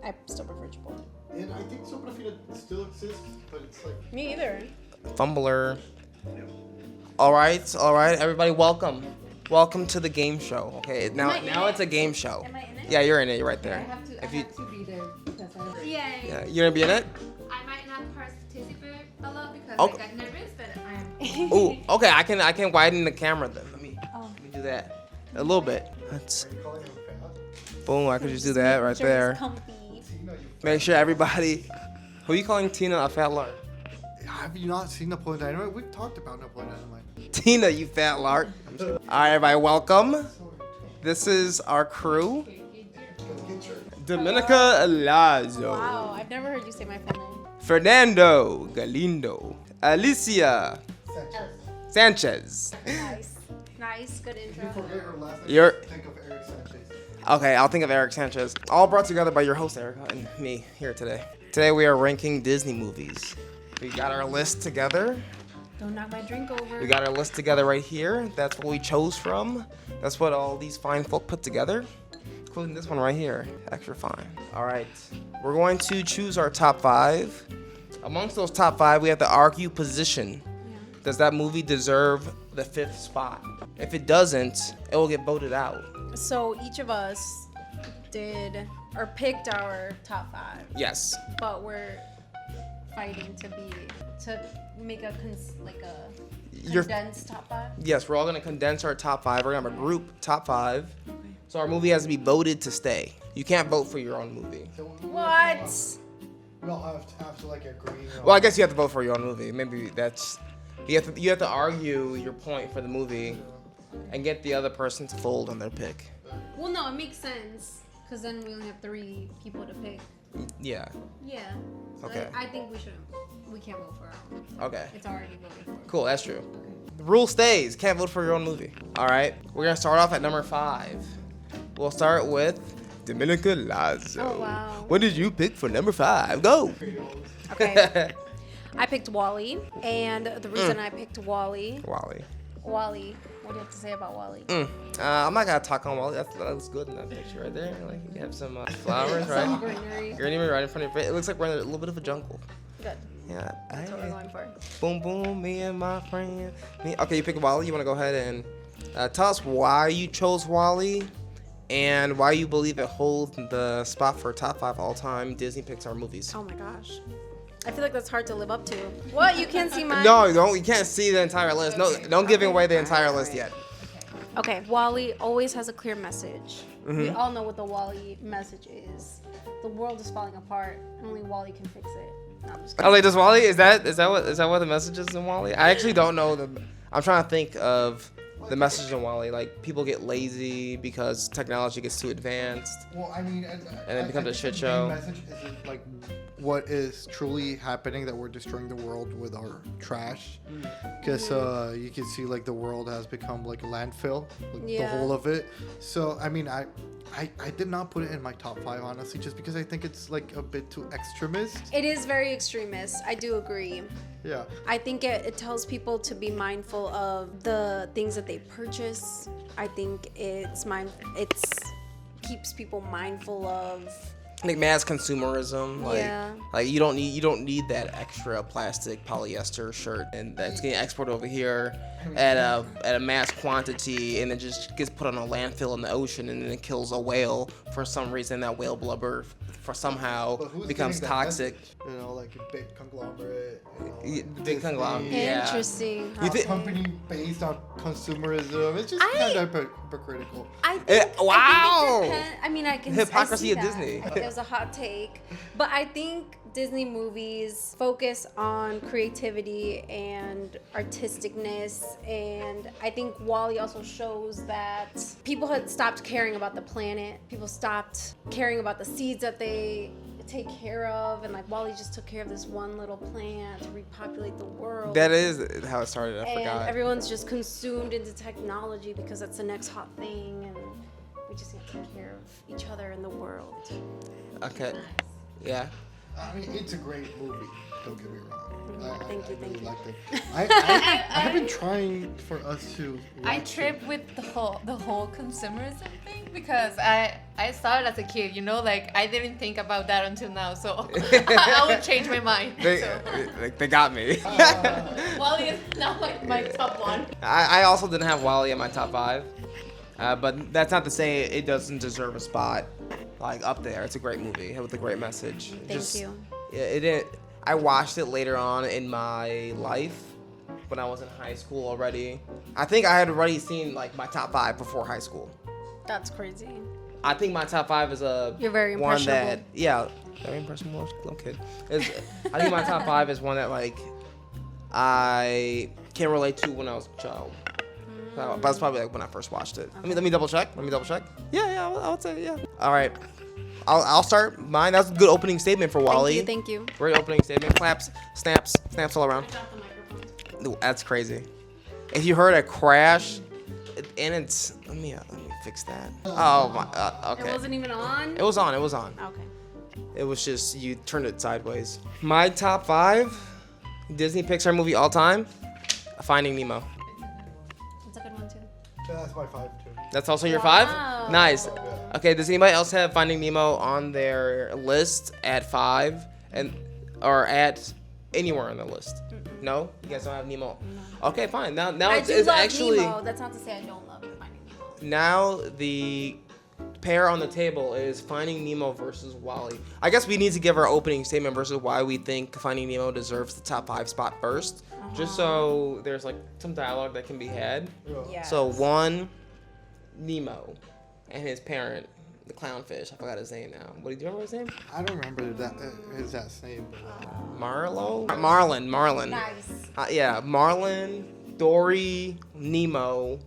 I still prefer Chipotle. And I think Sopa Fina still exists, but it's like... Me either. Fumbler. All right, everybody, welcome to the game show. Okay, now it's a game show. Am I in it? Yeah, you're in it. You're right there. I have to be there because Yeah, you're gonna be in it. I might not participate a lot because Okay. I got nervous, but I'm. Ooh, okay. I can widen the camera then. Let me do that a little bit. Let's. Boom. I could just do that right there. Make sure everybody. Who are you calling Tina a fat lard? Have you not seen Napoleon Dynamite? We've talked about Napoleon Dynamite. Tina, you fat lard. All right, everybody, welcome. This is our crew. Dominica Lazo. Wow, I've never heard you say my full name. Fernando Galindo. Alicia Sanchez. Nice, good intro. Forget her last name. You're Think of Eric Sanchez. okay. I'll think of Eric Sanchez. All brought together by your host Erica and me here today. Today we are ranking Disney movies. We got our list together. Don't knock my drink over. We got our list together right here. That's what we chose from. That's what all these fine folk put together, including this one right here. Extra fine. All right. We're going to choose our top 5. Amongst those top 5, we have to argue position. Does that movie deserve the 5th spot? If it doesn't, it will get voted out. So each of us did or picked our top 5, Yes. but we're fighting to make a condensed top 5. Yes, we're all gonna condense our top 5. We're gonna have a group top 5. So our movie has to be voted to stay. You can't vote for your own movie. What? We all have to like agree. Well, I guess you have to vote for your own movie. Maybe that's you have to argue your point for the movie and get the other person to fold on their pick. Well, no, it makes sense because then we only have 3 people to pick. Yeah. Yeah. So Okay. I think we can't vote for our own. Okay. It's already voted for. Cool. That's true. The rule stays. Can't vote for your own movie. All right. We're gonna start off at number 5. We'll start with Dominica Lazo. Oh, wow. What did you pick for number 5? Go. Okay. I picked Wally, and the reason I picked Wally, Wally. what do you have to say about Wally? I'm not gonna talk on Wally. That looks good in that picture right there. Like you have some flowers, Some right? greenery. Greenery right in front of your face. It looks like we're in a little bit of a jungle. Good. Yeah. That's what we're going for. Boom, boom, me and my friend. Okay, you pick Wally. You want to go ahead and tell us why you chose Wally and why you believe it holds the spot for top 5 all-time Disney Pixar movies. Oh my gosh. I feel like that's hard to live up to. What? You can't see mine? No, you can't see the entire list. No, don't give away the entire list yet. Okay, Wally always has a clear message. We all know what the Wally message is. The world is falling apart. Only Wally can fix it. No, I'm just kidding. Oh, like, does Wally? Is that what the message is in Wally? I actually don't know. I'm trying to think of the message in Wally. Like people get lazy because technology gets too advanced. Well, I mean, and it becomes a shit The show. main message isn't like what is truly happening, that we're destroying the world with our trash. Because you can see like the world has become like a landfill, like the whole of it. So I mean, I did not put it in my top 5 honestly, just because I think it's like a bit too extremist. It is very extremist. I do agree. Yeah. I think it tells people to be mindful of the things that they purchase. I think it's keeps people mindful of Like mass consumerism, like you don't need that extra plastic polyester shirt and that's getting exported over here at a mass quantity and it just gets put on a landfill in the ocean and then it kills a whale for some reason. That whale blubber somehow becomes toxic. You know, like a big conglomerate. Big conglomerate. Yeah. Interesting. You think? Company based on consumerism. It's just kind of hypocritical. I think, wow. I mean, I can Hypocrisy I at see that. Disney. It was a hot take, but I think Disney movies focus on creativity and artisticness, and I think Wall-E also shows that people had stopped caring about the planet. People stopped caring about the seeds that they take care of, and like Wall-E just took care of this one little plant to repopulate the world. That is how it started. I forgot. And everyone's just consumed into technology because that's the next hot thing, and we just need to take care of each other in the world. Okay. Yeah. I mean, it's a great movie. Don't get me wrong. Thank you, I really thank you. liked it. I have been trying for us to. I watch trip with the whole consumerism thing because I saw it as a kid, you know, like I didn't think about that until now, so I would change my mind. They got me. Wally is now like my top one. I also didn't have Wally in my top 5, but that's not to say it doesn't deserve a spot like up there. It's a great movie with a great message. Thank you. Yeah, it didn't. I watched it later on in my life when I was in high school already. I think I had already seen like my top 5 before high school. That's crazy. I think my top 5 is You're very one impressionable. that very impressionable little kid. I think my top 5 is one that like I can relate to when I was a child. But that's probably like when I first watched it. Let me double check. Yeah, I would say yeah. All right. I'll start mine. That was a good opening statement for Wally. Thank you. Great opening statement. Claps, snaps all around. Ooh, that's crazy. If you heard a crash, and it's let me fix that. Oh my. Okay. It wasn't even on? It was on. Okay. It was just you turned it sideways. My top 5 Disney Pixar movie all time: Finding Nemo. That's a good one, too. That's my 5 too. That's also your Wow. 5? Nice. Okay, does anybody else have Finding Nemo on their list at 5 or at anywhere on the list? No? You guys don't have Nemo? Okay, fine. Now I it's, do it's love actually Nemo. That's not to say I don't love Finding Nemo. now the pair on the table is Finding Nemo versus Wally. I guess we need to give our opening statement versus why we think Finding Nemo deserves the top 5 spot first, just so there's like some dialogue that can be had. Yeah. So 1, Nemo and his parent, the clownfish. I forgot his name now. Do you remember his name? I don't remember his last name. Marlin. Nice. Yeah, Marlin, Dory, Nemo.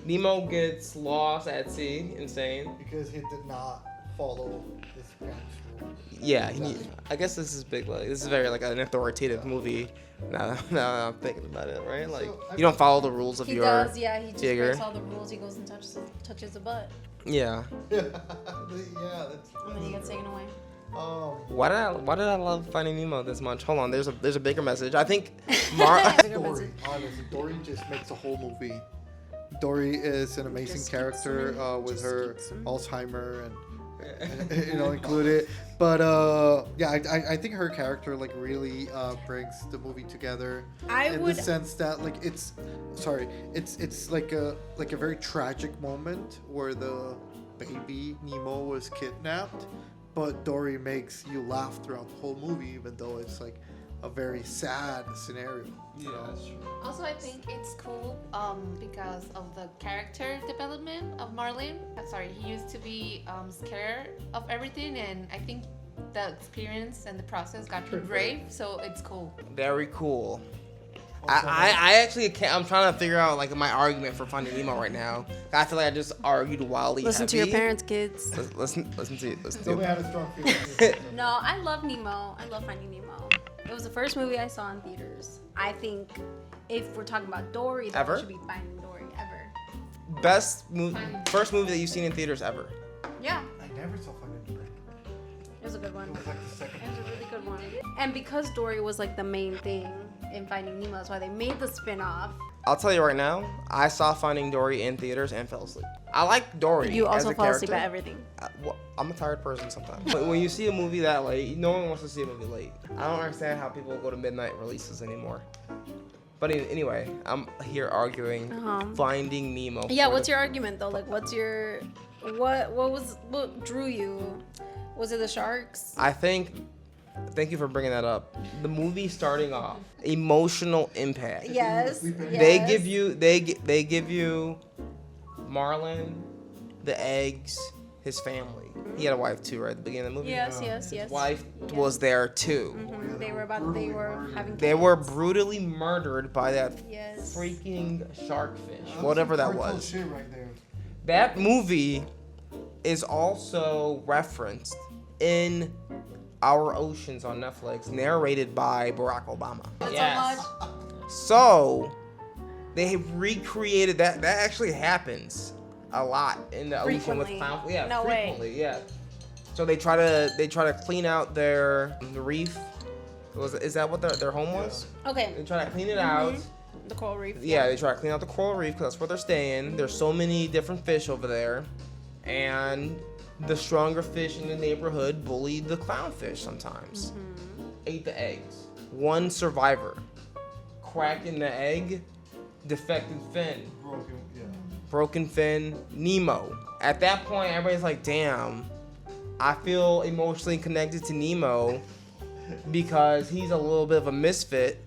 Nemo gets lost at sea. Insane. Because he did not follow his parents' rules. Yeah, I guess this is big. Like, this is very like an authoritative movie. Now that I'm thinking about it, right? Like you don't follow the rules of He your. does, yeah. He just jigger. breaks all the rules. He goes and touches the butt. Yeah. Yeah, that's. And then he gets taken away. Why did I love Finding Nemo this much? Hold on, there's a bigger message. I think Dory, honestly, Dory just makes the whole movie. Dory is an amazing Just character keeps him- with just her keeps him. Alzheimer and included. But yeah, I think her character like really brings the movie together in the sense that like it's like a very tragic moment where the baby Nemo was kidnapped, but Dory makes you laugh throughout the whole movie, even though it's like a very sad scenario. Yeah, that's true. Also, I think it's cool because of the character development of Marlin. Sorry, he used to be scared of everything, and I think the experience and the process got him brave. So it's cool. Very cool. I actually can't. I'm trying to figure out like my argument for Finding Nemo right now. I feel like I just argued wildly. Listen to heavy. your parents, kids. Listen to it. So we had a strong feeling. No, I love Nemo. I love Finding Nemo. It was the first movie I saw in theaters. I think if we're talking about Dory, then Ever? it should be Finding Dory ever. First movie that you've seen in theaters ever. Yeah, I never saw Finding Dory. it was a good one. It was like the second. It was a really good one. And because Dory was like the main thing in Finding Nemo, that's why they made the spin-off. I'll tell you right now, I saw Finding Dory in theaters and fell asleep. I like Dory. You as also a fall asleep character. at everything. Well, I'm a tired person sometimes. But when you see a movie that late, no one wants to see a movie late. I don't understand how people go to midnight releases anymore. But anyway, I'm here arguing Finding Nemo. Yeah, for what's the- your argument though? Like, what drew you? Was it the sharks? I think. Thank you for bringing that up. The movie starting off, emotional impact. Yes. They give you Marlin, the eggs, his family. He had a wife too, right at the beginning of the movie. Yes. His wife was there too. Mhm. They were having. They were brutally murdered by that Yes. freaking sharkfish, whatever that Cartel was. shit right there. That movie is also referenced in Our Oceans on Netflix, narrated by Barack Obama. Yes. So they have recreated that. That actually happens a lot in the ocean with Frequently. clown. Yeah, No way. frequently. Yeah. So they try to clean out the reef. Is that what their home was? Okay. They try to clean it out. The coral reef. Yeah, they try to clean out the coral reef because that's where they're staying. There's so many different fish over there, and the stronger fish in the neighborhood bullied the clownfish sometimes. Ate the eggs. One survivor, crack in the egg, defected fin, broken fin, Nemo. At that point, everybody's like, damn, I feel emotionally connected to Nemo because he's a little bit of a misfit.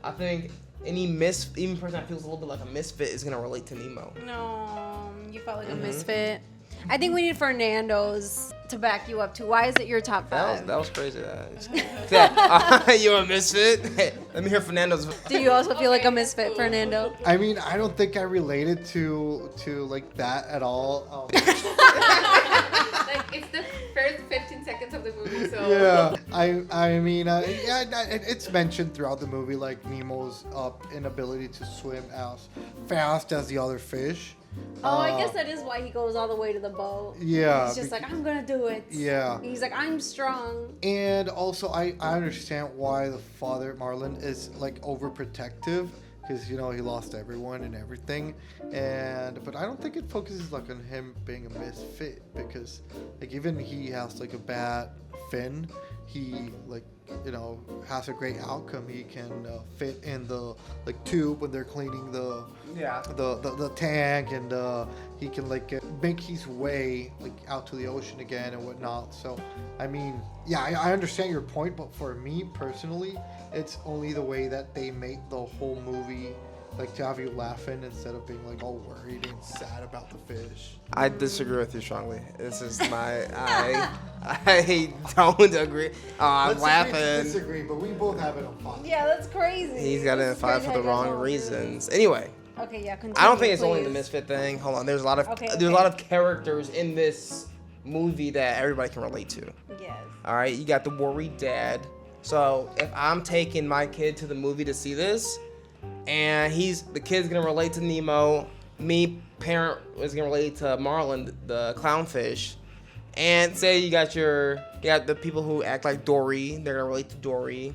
I think even person that feels a little bit like a misfit is gonna relate to Nemo. No, you felt like a misfit. I think we need Fernando's to back you up too. Why is it your top 5? That was crazy. You a misfit? Let me hear Fernando's. Do you also feel like a misfit, Fernando? I mean, I don't think I related to like that at all. Like, it's the first 15 seconds of the movie, so. Yeah, I mean, it's mentioned throughout the movie, like Nemo's inability to swim as fast as the other fish. Oh, I guess that is why he goes all the way to the boat. Yeah. He's just like, I'm gonna do it. Yeah. He's like, I'm strong. And also, I understand why the father, Marlin, is like overprotective. Because, you know, he lost everyone and everything. But I don't think it focuses like on him being a misfit. Because, like, even he has like a bad fin. He, like, you know, has a great outcome. He can fit in the like tube when they're cleaning the tank, and he can like make his way like out to the ocean again and whatnot. So I mean, yeah, I understand your point, but for me personally, it's only the way that they make the whole movie like to have you laughing instead of being like all worried and sad about the fish. I disagree with you strongly. This is my I don't agree. I'm Let's laughing. agree to disagree, but we both have it on 5. Yeah, that's crazy. He's got it in This is 5 crazy for how the you guys wrong all do reasons. Anyway, this. Okay, yeah, continue. I don't think it's only the please. misfit thing. Hold on, there's a lot of Okay, there's a lot of characters in this movie that everybody can relate to. Yes. All right, you got the worried dad. So if I'm taking my kid to the movie to see this, and the kid's gonna relate to Nemo, parent is gonna relate to Marlin, the clownfish, and say you got the people who act like Dory, they're gonna relate to Dory.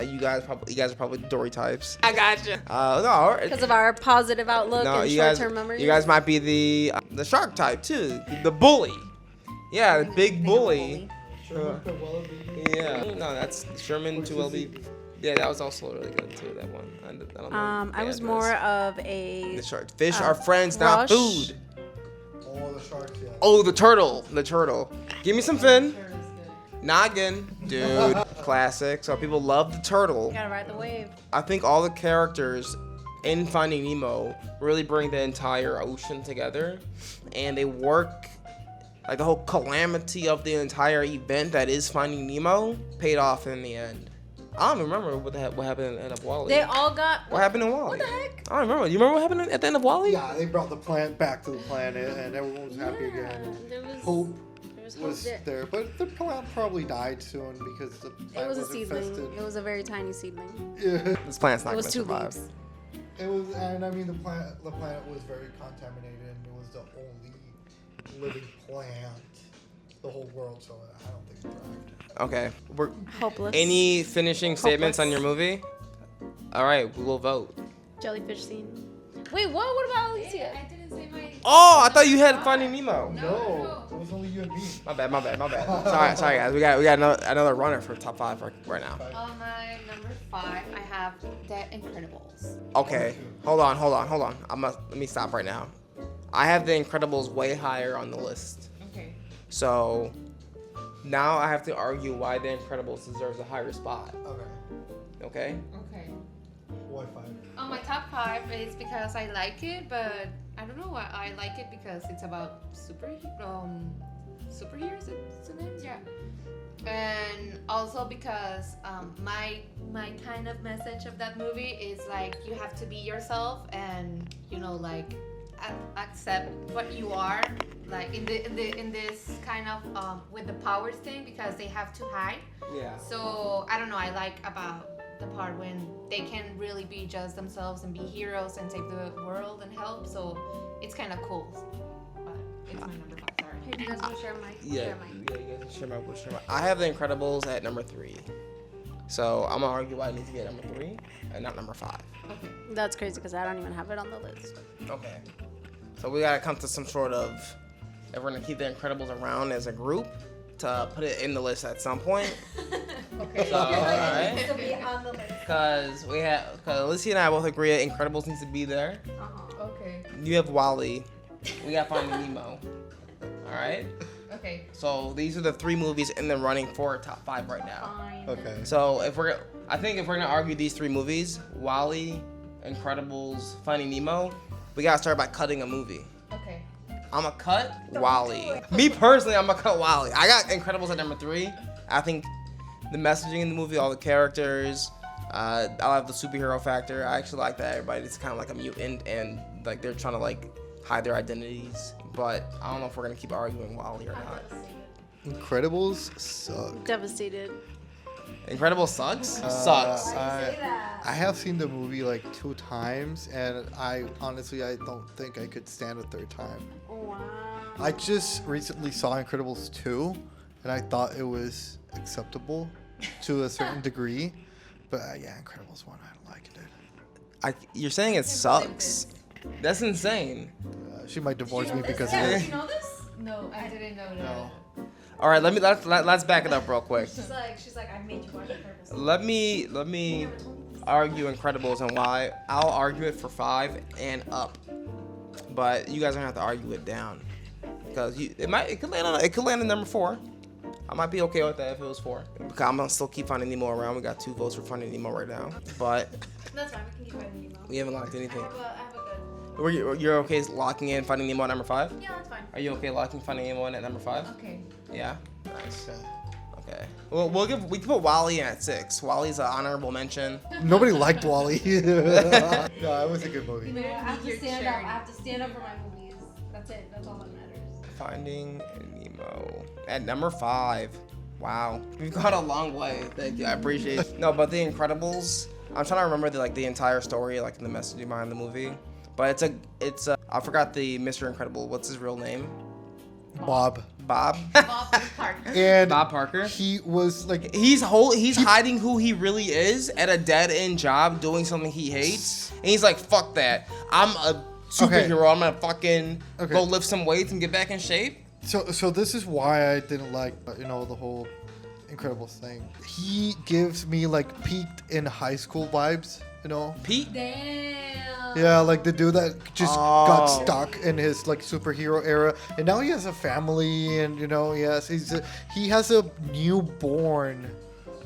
You guys are probably Dory types. I gotcha. No, Because of our positive outlook and short-term memories. you guys might be the shark type too, the bully. Yeah, the big bully. Yeah, no, that's Sherman to LB. Yeah, that was also really good too. That one. I don't know. I was more of a. The shark. Fish are friends, not Rush. food. Oh, the sharks, yeah. Oh, the turtle. The turtle. Give me some fin. Noggin, dude. Classic. So people love the turtle. Gotta ride the wave. I think all the characters in Finding Nemo really bring the entire ocean together, and they work. Like the whole calamity of the entire event that is Finding Nemo paid off in the end. I don't even remember what happened at the end of WALL-E. They all got. What happened in WALL-E? What the heck? I don't remember. You remember what happened at the end of WALL-E? Yeah, they brought the plant back to the planet, and everyone was happy again. There was Hope hope was there, but the plant probably died soon because the It plant was a was seedling. infested. It was a very tiny seedling. Yeah. This plant's not It going was to 2 survive. leaves. It was, and I mean the planet was very contaminated, and it was the only living plant, the whole world. So I don't think it thrived. Okay. Hopeless. Any finishing statements on your movie? All right, we will vote. Jellyfish scene. Wait, what? What about Alicia? I didn't say my. Oh, I thought you had Finding Nemo. No, it was only you and me. My bad. Sorry, guys. We got another runner for top 5 right now. On my number 5, I have The Incredibles. Okay, hold on. Let me stop right now. I have The Incredibles way higher on the list. Okay. So now I have to argue why The Incredibles deserves a higher spot. Okay. Okay? Okay. Why 5? On my top 5 is because I like it, but I don't know why I like it because it's about superheroes. It's the name, yeah. And also because my kind of message of that movie is like you have to be yourself and like accept what you are, like in this kind of with the powers thing, because they have to hide. Yeah. So I don't know, I like about the part when they can really be just themselves and be heroes and save the world and help. So it's kind of cool. But it's my number 5. Sorry. Here, do you guys want to share my? Yeah, Share mine. yeah, you guys share my. I have The Incredibles at number 3. So I'm gonna argue why it needs to be at number 3 and not number 5. Okay. That's crazy because I don't even have it on the list. Okay. So we gotta come to some sort of, if we're gonna keep The Incredibles around as a group, to put it in the list at some point. Okay. So, alright. It'll be on the list. Cause Alicia and I both agree that Incredibles needs to be there. Okay. You have Wally. We got Finding Nemo. Alright? Okay. So these are the 3 movies in the running for top 5 right now. Fine. Okay. So I think if we're gonna argue these 3 movies, Wally, Incredibles, Finding Nemo, we gotta start by cutting a movie. Okay. I'm gonna cut Wally. Me personally, I'm gonna cut Wally. I got Incredibles at number 3. I think the messaging in the movie, all the characters, I love the superhero factor. I actually like that everybody's kind of like a mutant and like they're trying to like hide their identities. But I don't know if we're gonna keep arguing Wally or not. Incredibles suck. Devastated. Incredibles sucks. Sucks. I have seen the movie like 2 times, and I honestly don't think I could stand a 3rd time. Wow. I just recently saw Incredibles 2, and I thought it was acceptable to a certain degree, but yeah, Incredibles 1, I don't like it. You're saying it sucks. That's insane. She might divorce me because Yeah, of did it. you know this? No, I didn't know that. No. All right, let's back it up real quick. She's like, I made you watch it purpose. Let me argue Incredibles and why. I'll argue it for 5 and up, but you guys don't have to argue it down because it could land on number 4. I might be okay with that if it was 4 because I'm gonna still keep Finding Nemo around. We got 2 votes for Finding Nemo right now, but That's fine. We can keep Finding Nemo. we haven't locked anything. I have a good. You're okay locking in Finding Nemo at number 5? Yeah, that's fine. Are you okay locking Finding Nemo in at number 5? Okay. Yeah. Nice. Okay. Well, we can put Wally in at 6. Wally's an honorable mention. Nobody liked Wally. No, it was a good movie. You know, I have to Your stand up. I charity. have to stand up for my movies. That's it. That's all that matters. Finding Nemo at number 5. Wow, we've got a long way. Thank you, I appreciate it. No, but The Incredibles. I'm trying to remember the entire story, like the messaging behind the movie. But it's a I forgot the Mr. Incredible. What's his real name? Bob. Bob. Bob Parker. And Bob Parker. he was like, He's hiding who he really is at a dead end job doing something he hates, and he's like, "Fuck that! I'm a superhero. I'm gonna fucking go lift some weights and get back in shape." so this is why I didn't like the whole Incredibles thing. He gives me like peaked in high school vibes, Pete. Damn. Yeah, like the dude that just got Oh. stuck in his like superhero era, and now he has a family, and he has a newborn,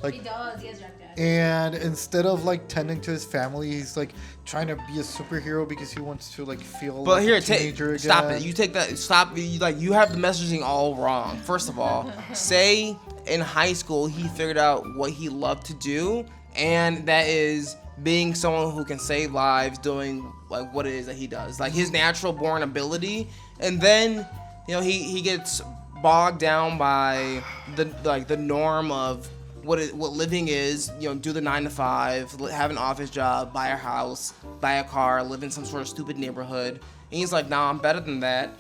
like, He does. He has Jack Dad. and instead of like tending to his family, he's like trying to be a superhero because he wants to like feel. But like here, a teenager stop again. it. You take that. Stop. You have the messaging all wrong. First of all, say in high school he figured out what he loved to do, and that is being someone who can save lives, doing like what it is that he does, like his natural born ability, and then he gets bogged down by the norm of what living is, do the 9 to 5, have an office job, buy a house, buy a car, live in some sort of stupid neighborhood. And he's like, nah, I'm better than that.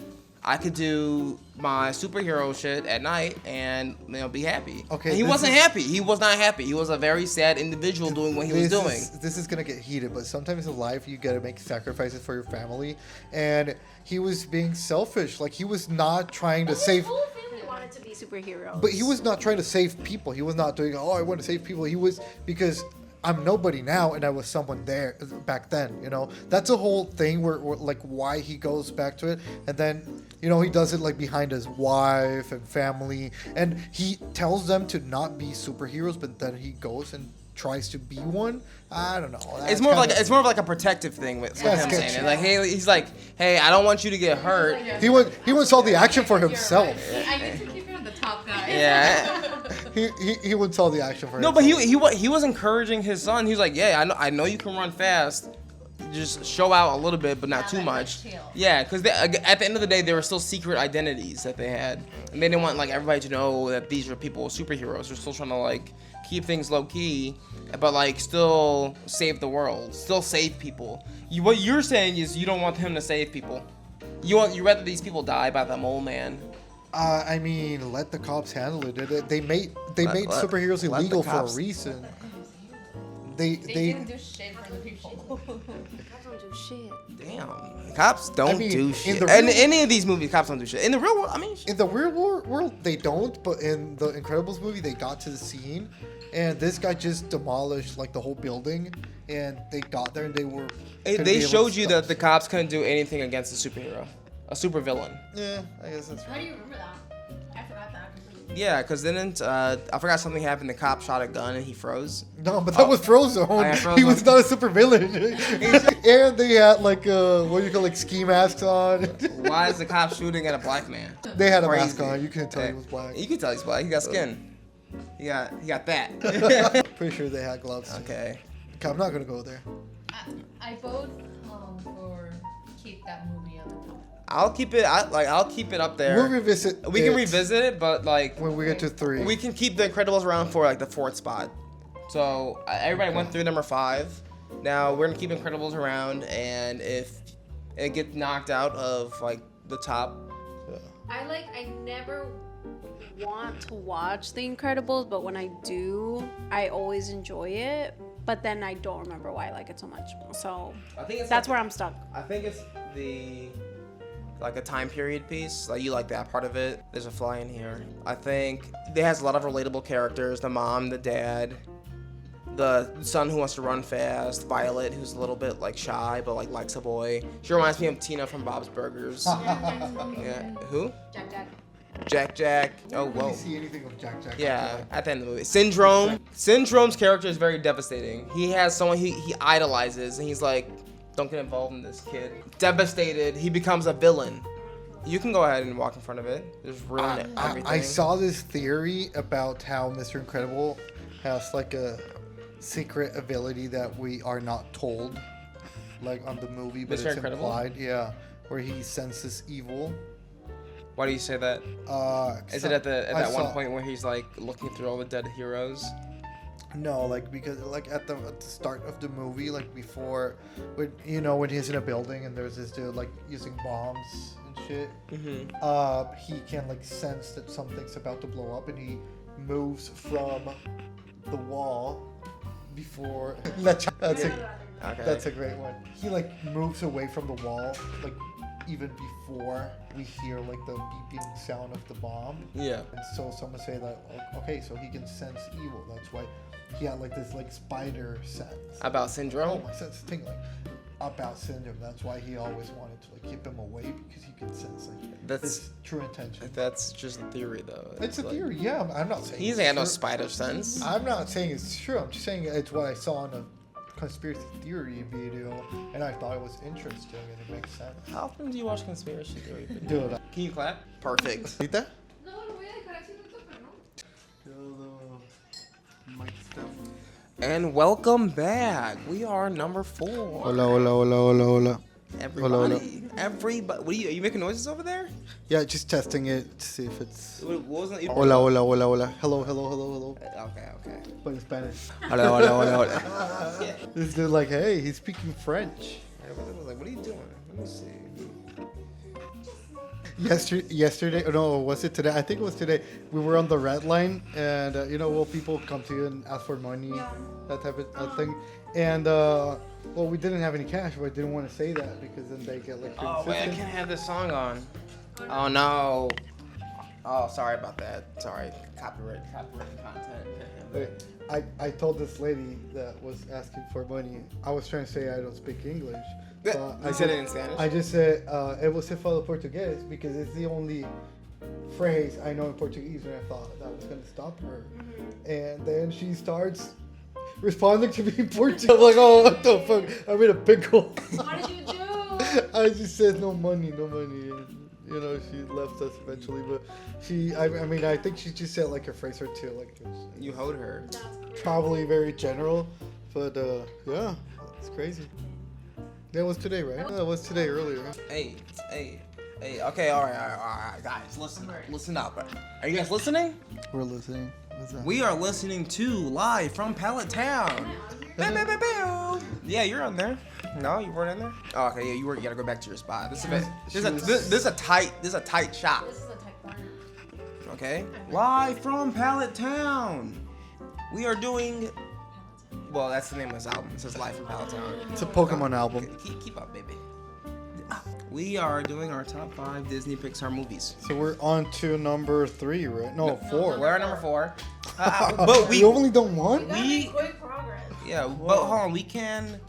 I could do my superhero shit at night and be happy. Okay, And he this wasn't is- happy. He was not happy. He was a very sad individual doing what he was doing. This is gonna get heated, but sometimes in life you gotta make sacrifices for your family, and he was being selfish. Like he was not trying to save. His whole family wanted to be superheroes. But he was not trying to save people. He was not doing, I want to save people. He was, because I'm nobody now and I was someone there back then, That's a whole thing where like why he goes back to it. And then, he does it like behind his wife and family. And he tells them to not be superheroes, but then he goes and tries to be one. I don't know. It's more of like a protective thing with him sketchy. saying it. Like, hey, he's like, hey, I don't want you to get hurt. He wants all the action for himself. I need to keep it on the top, guys. Yeah. He wants all the action for No, himself. but he was encouraging his son. He was like, yeah, I know you can run fast. Just show out a little bit, but not too like, much. chill. Yeah, because at the end of the day, there were still secret identities that they had, and they didn't want like everybody to know that these are people superheroes. They're still trying to like keep things low key, but like still save the world, still save people. What you're saying is you don't want him to save people. You rather these people die by the mole man. I mean, let the cops handle it. They made Let superheroes the illegal for a cops- reason. They didn't do shit for the people. Cops don't do shit. Damn. Cops don't mean, do in shit. the And real- any of these movies, cops don't do shit. In the real world, I mean, In the real world, they don't. But in the Incredibles movie, they got to the scene, and this guy just demolished like the whole building. And they got there, and they were. They couldn't be able showed to you stop. that the cops couldn't do anything against a superhero, a supervillain. Yeah, I guess that's How right. do you remember that? I forgot that completely. Yeah, because then I forgot something happened. The cop shot a gun and he froze. No, but that was Frozone. yeah, He was Frozone. not a super villain. And they had like what do you call like ski masks on. Why is the cop shooting at a black man? They had a Crazy. mask on. You couldn't tell Hey, he was black. You can tell he's black. He got skin. He got that. Pretty sure they had gloves. Too. Okay. Okay, I'm not gonna go there. I vote for keep that movie on the top. I'll keep it. I'll keep it up there. We'll revisit. We can it revisit it, but like when we get to 3. we can keep the Incredibles around for like the 4th spot. So everybody went through number 5. Now we're gonna keep Incredibles around, and if it gets knocked out of like the top, I never want to watch The Incredibles, but when I do, I always enjoy it. But then I don't remember why I like it so much. So I think it's that's where I'm stuck. I think it's like a time period piece. Like you like that part of it. There's a fly in here. I think it has a lot of relatable characters. The mom, the dad, the son who wants to run fast, Violet, who's a little bit like shy but like likes a boy. She reminds me of Tina from Bob's Burgers. Yeah. Who? Jack. Oh, I whoa. didn't see anything of Jack. Yeah, at the end of the movie. Syndrome's character is very devastating. He has someone he idolizes, and he's like, don't get involved in this, kid. Devastated, he becomes a villain. You can go ahead and walk in front of it. Just ruin everything. I saw this theory about how Mr. Incredible has like a secret ability that we are not told, like on the movie, but Mr. it's Incredible? implied. Yeah, where he senses evil. Why do you say that? Is it at that one point where he's like looking through all the dead heroes? No, like because like at the start of the movie, like before, when he's in a building and there's this dude like using bombs and shit. Mm-hmm. He can like sense that something's about to blow up, and he moves from the wall before. That's a great one. He like moves away from the wall, like even before we hear like the beeping sound of the bomb. Yeah. And so someone say that, okay, so he can sense evil. That's why he had like this like spider sense. About Oh, Syndrome? my sense is tingling. About Syndrome. That's why he always wanted to like keep him away, because he could sense like his true intention. That's just a theory though. It's a like- theory, yeah. I'm not saying He it's doesn't have no true. spider sense. I'm not saying it's true. I'm just saying it's what I saw in a conspiracy theory video, and I thought it was interesting and it makes sense. How often do you watch conspiracy theory videos? Dude, Can you clap? Perfect. ¿Ahorita? No, lo voy a dejar así, no toca, ¿no? And welcome back. We are number 4. Hola. Everybody. Everybody. What are you making noises over there? Yeah, just testing it to see if it's. What wasn't it? Hola. Hello. Okay. But in Spanish. Hello. This dude like, hey, he's speaking French. I was like, what are you doing? Let me see. Yesterday, no, was it today? I think it was today. We were on the red line, and people come to you and ask for money, that type of thing. And we didn't have any cash, but I didn't want to say that because then they get like. Oh wait, I can't have this song on. Oh no. Oh, sorry about that. Sorry, copyright content. I told this lady that was asking for money. I was trying to say I don't speak English. So You said it in Spanish? I just said "Eu você fala português" because it's the only phrase I know in Portuguese, and I thought that was gonna stop her. And then she starts responding to me in Portuguese. I'm like, oh, what the fuck? I'm in a pickle. What did you do? I just said no money. And, she left us eventually, but I think she just said like a phrase or two, like it was You hoed her. probably very general, but yeah, it's crazy. That was today, right? That was today earlier. Hey. Okay, all right, guys, listen up. Are you guys listening? We're listening. What's that? We are listening to live from Pallet Town. Yeah, you're on there. No, you weren't in there. Oh, okay, yeah, you were. You gotta go back to your spot. This is a tight shot. This is a tight corner. Okay? Live from Pallet Town. We are doing. Well, that's the name of this album. It says Live from Pallet Town. It's a Pokemon album. Keep up, baby. We are doing our top 5 Disney Pixar movies. So we're on to number 3, right? No, 4. We're at number 4. But we only done one? Quick progress. Yeah, but hold on. We can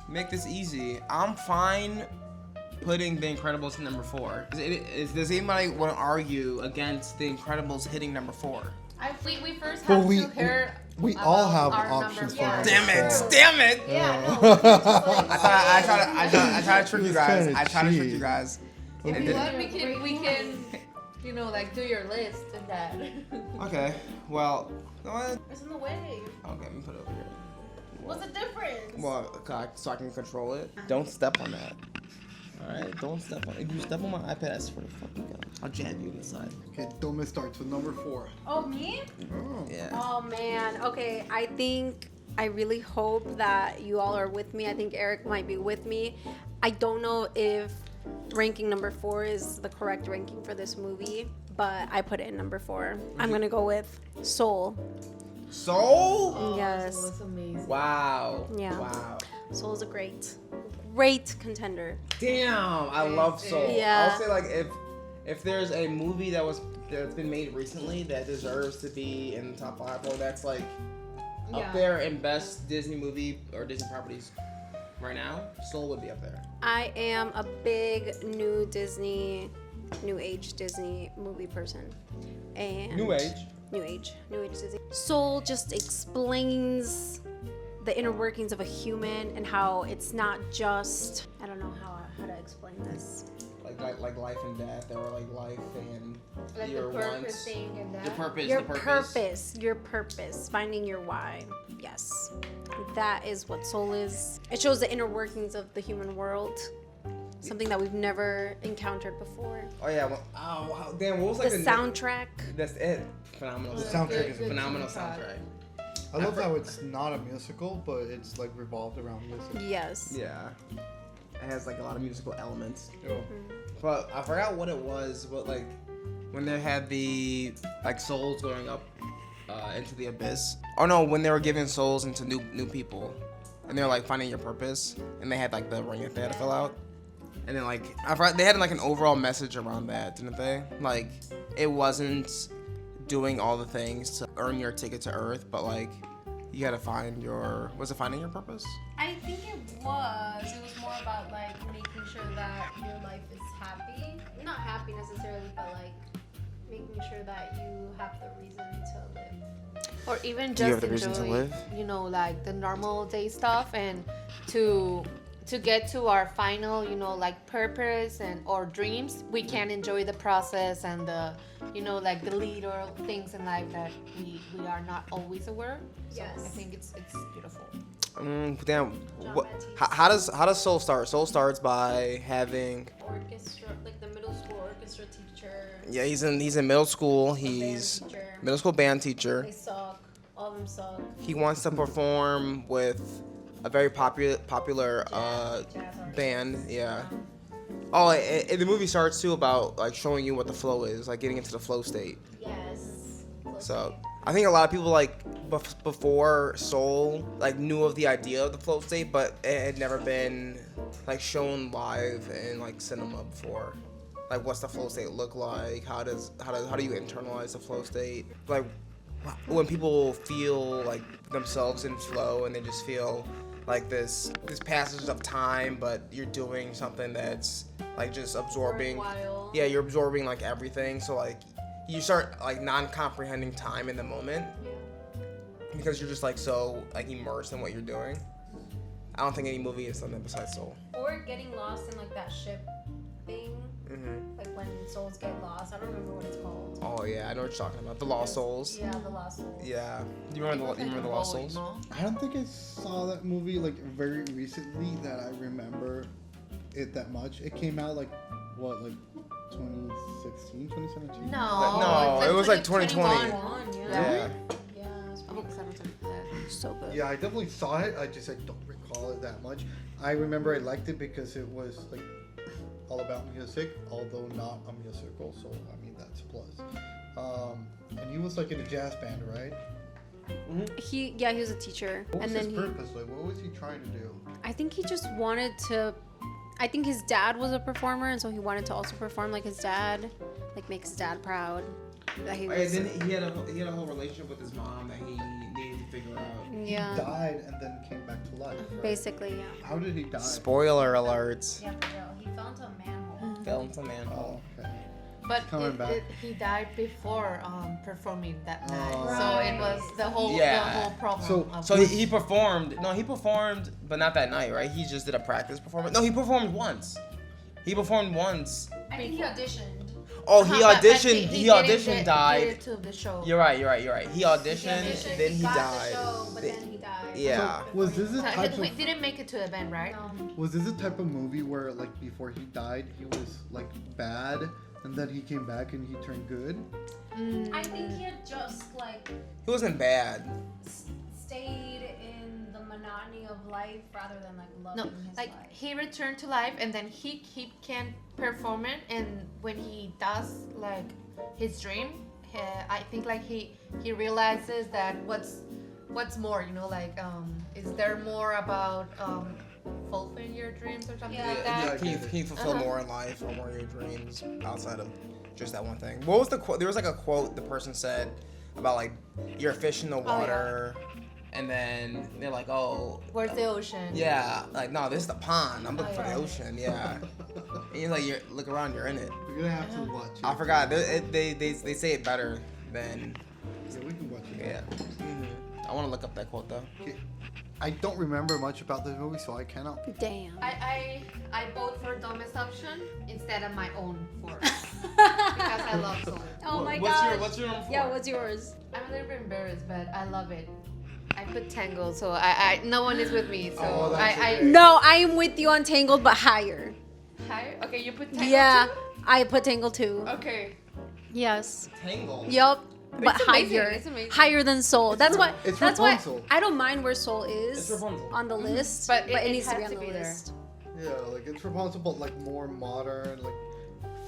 make this easy. I'm fine putting The Incredibles in number 4. Does anybody want to argue against The Incredibles hitting number 4? We first But have we- to hear. We all have our options number for four. number Damn it! 4. Damn it! Yeah, no. It's just like, I try to trick you It's guys. kinda I try to trick cheap. you guys. If And you then- want, we can, you know, like do your list and that. Okay. Well, you know what? It's in the way. Okay, let me put it over here. What's the difference? Well, so I can control it. Don't step on that. Alright, don't step on it. If you step on my iPad, I swear to fucking God, I'll jab you in the side. Okay, Doma starts with number 4. Oh, me? Oh. Yeah. Oh man. Okay, I really hope that you all are with me. I think Eric might be with me. I don't know if ranking number 4 is the correct ranking for this movie, but I put it in number 4. I'm gonna go with Soul. Soul? Oh, Yes. So it's amazing. Wow. Yeah. Wow. Soul is a great contender. Damn, I love Soul. Yeah. I'll say like if there's a movie that's been made recently that deserves to be in the top 5, or that's like up there in best Disney movie or Disney properties right now, Soul would be up there. I am a big new age Disney movie person. And New age Disney. Soul just explains the inner workings of a human and how it's not just, I don't know how to explain this. like life and death, or like life and Like your the wants. purpose thing and that. Your purpose, finding your why. Yes. That is what Soul is. It shows the inner workings of the human world. Something that we've never encountered before. Oh yeah. Well, oh wow. Damn. What was like The soundtrack. That's it. Phenomenal. The soundtrack is Good phenomenal soundtrack. soundtrack. I love how it's not a musical, but it's like revolved around music. Yes. Yeah. It has like a lot of musical elements. Oh. But I forgot what it was. But like when they had the like souls going up into the abyss. Oh no, when they were giving souls into new people, and they're like finding your purpose, and they had like the ring that they had to fill out. And then like I forgot, they had like an overall message around that, didn't they? Like it wasn't doing all the things to earn your ticket to Earth, but like you gotta find your finding your purpose? I think it was. It was more about like making sure that your life is happy. Not happy necessarily, but like making sure that you have the reason to live. Or even Do you just have the reason enjoy, to live? you know, like the normal day stuff, and to get to our final, you know, like purpose and or dreams, we can enjoy the process and the, you know, like the little things in life that we are not always aware. So Yes. I think it's beautiful. Damn. John What, Baptiste. how does Soul start? Soul starts by having Orchestra, like the middle school orchestra teacher. he's in middle school. band He's teacher. middle school band teacher. They suck. All of them suck. He wants to perform with a very popular Jazz artist. band. Yeah. Oh, the movie starts too about like showing you what the flow is, like getting into the flow state. Yes. So I think a lot of people like before Soul like knew of the idea of the flow state, but it had never been like shown live in like cinema before. Like what's the flow state look like? How do you internalize the flow state? Like when people feel like themselves in flow and they just feel like this passage of time, but you're doing something that's like just absorbing. Worthwhile. Yeah, you're absorbing like everything. So like you start like non-comprehending time in the moment because you're just like so like immersed in what you're doing. I don't think any movie has done that besides Soul. Or getting lost in like that ship thing. Mm-hmm. Like when souls get lost. I don't remember what it's called. Oh yeah, I know what you're talking about. The Lost Souls. Yeah, the lost souls. Yeah. You remember the Lost Souls? No? I don't think I saw that movie like very recently that I remember it that much. It came out like what, like 2016, 2017? No, it was like 2020. 21, yeah. Yeah. Yeah, it's I hope pretty it's not so good. Yeah, I definitely saw it. I don't recall it that much. I remember I liked it because it was like all about music, although not a musical. So I mean that's a plus. And he was like in a jazz band, right? He was a teacher, What was and then his purpose? Like, what was he trying to do? I think he just wanted to. I think his dad was a performer, and so he wanted to also perform like his dad, like make his dad proud. That he was. And then he had a whole relationship with his mom that he needed to figure out. Yeah. He died and then came back to life. Right? Basically, yeah. How did he die? Spoiler alerts. Yeah, for real. He fell into a manhole. Fell into manhole. Oh, okay. But Coming back. he died before performing that night, Oh. so it was the whole problem. So- of So he performed. No, he performed, but not that night, right? He just did a practice performance. No, he performed once. He performed once. I think he auditioned. Oh, he But auditioned. He didn't auditioned. Died. Get to the show. You're right. He auditioned. Then he got the died. show, but then he died. Yeah. So was this a So type he of didn't make it to the event, right? was this a type of movie where like before he died he was like bad and then he came back and he turned good? I think he had just like He wasn't bad. stayed in the monotony of life rather than like loving No, his like life. he returned to life and then he can perform it, and when he does like his dream, I think like he realizes that what's more, you know, like is there more about fulfilling your dreams or something like that? Can you fulfill more in life or more of your dreams outside of just that one thing? What was the quote? There was like a quote the person said about like you're a fish in the water, and then they're like, oh, Where's the ocean? yeah, like no, this is the pond. I'm looking for the yeah. ocean. Yeah, and you're like, look around, you're in it. We're gonna have to watch it. I forgot. They say it better than Yeah, we can watch it. yeah. I want to look up that quote though. Okay. I don't remember much about this movie, so I cannot. Damn. I vote for dumbest option instead of my own for because I love Soul. Oh my what's god. What's your number 4? Yeah, what's yours? I'm a little bit embarrassed, but I love it. I put Tangled, so I no one is with me, so Oh, that's I okay. No, I am with you on Tangled, but higher. higher. Okay, you put Tangled. Yeah, too? I put Tangled too. Okay. Yes. Tangled. Yup. But It's amazing, higher, it's amazing. higher than Soul. That's why. it's That's why Rapunzel. I don't mind where Soul is It's Rapunzel. on the list, But but it it needs to has be on to the be there. list. Yeah, like it's Rapunzel, but like more modern, like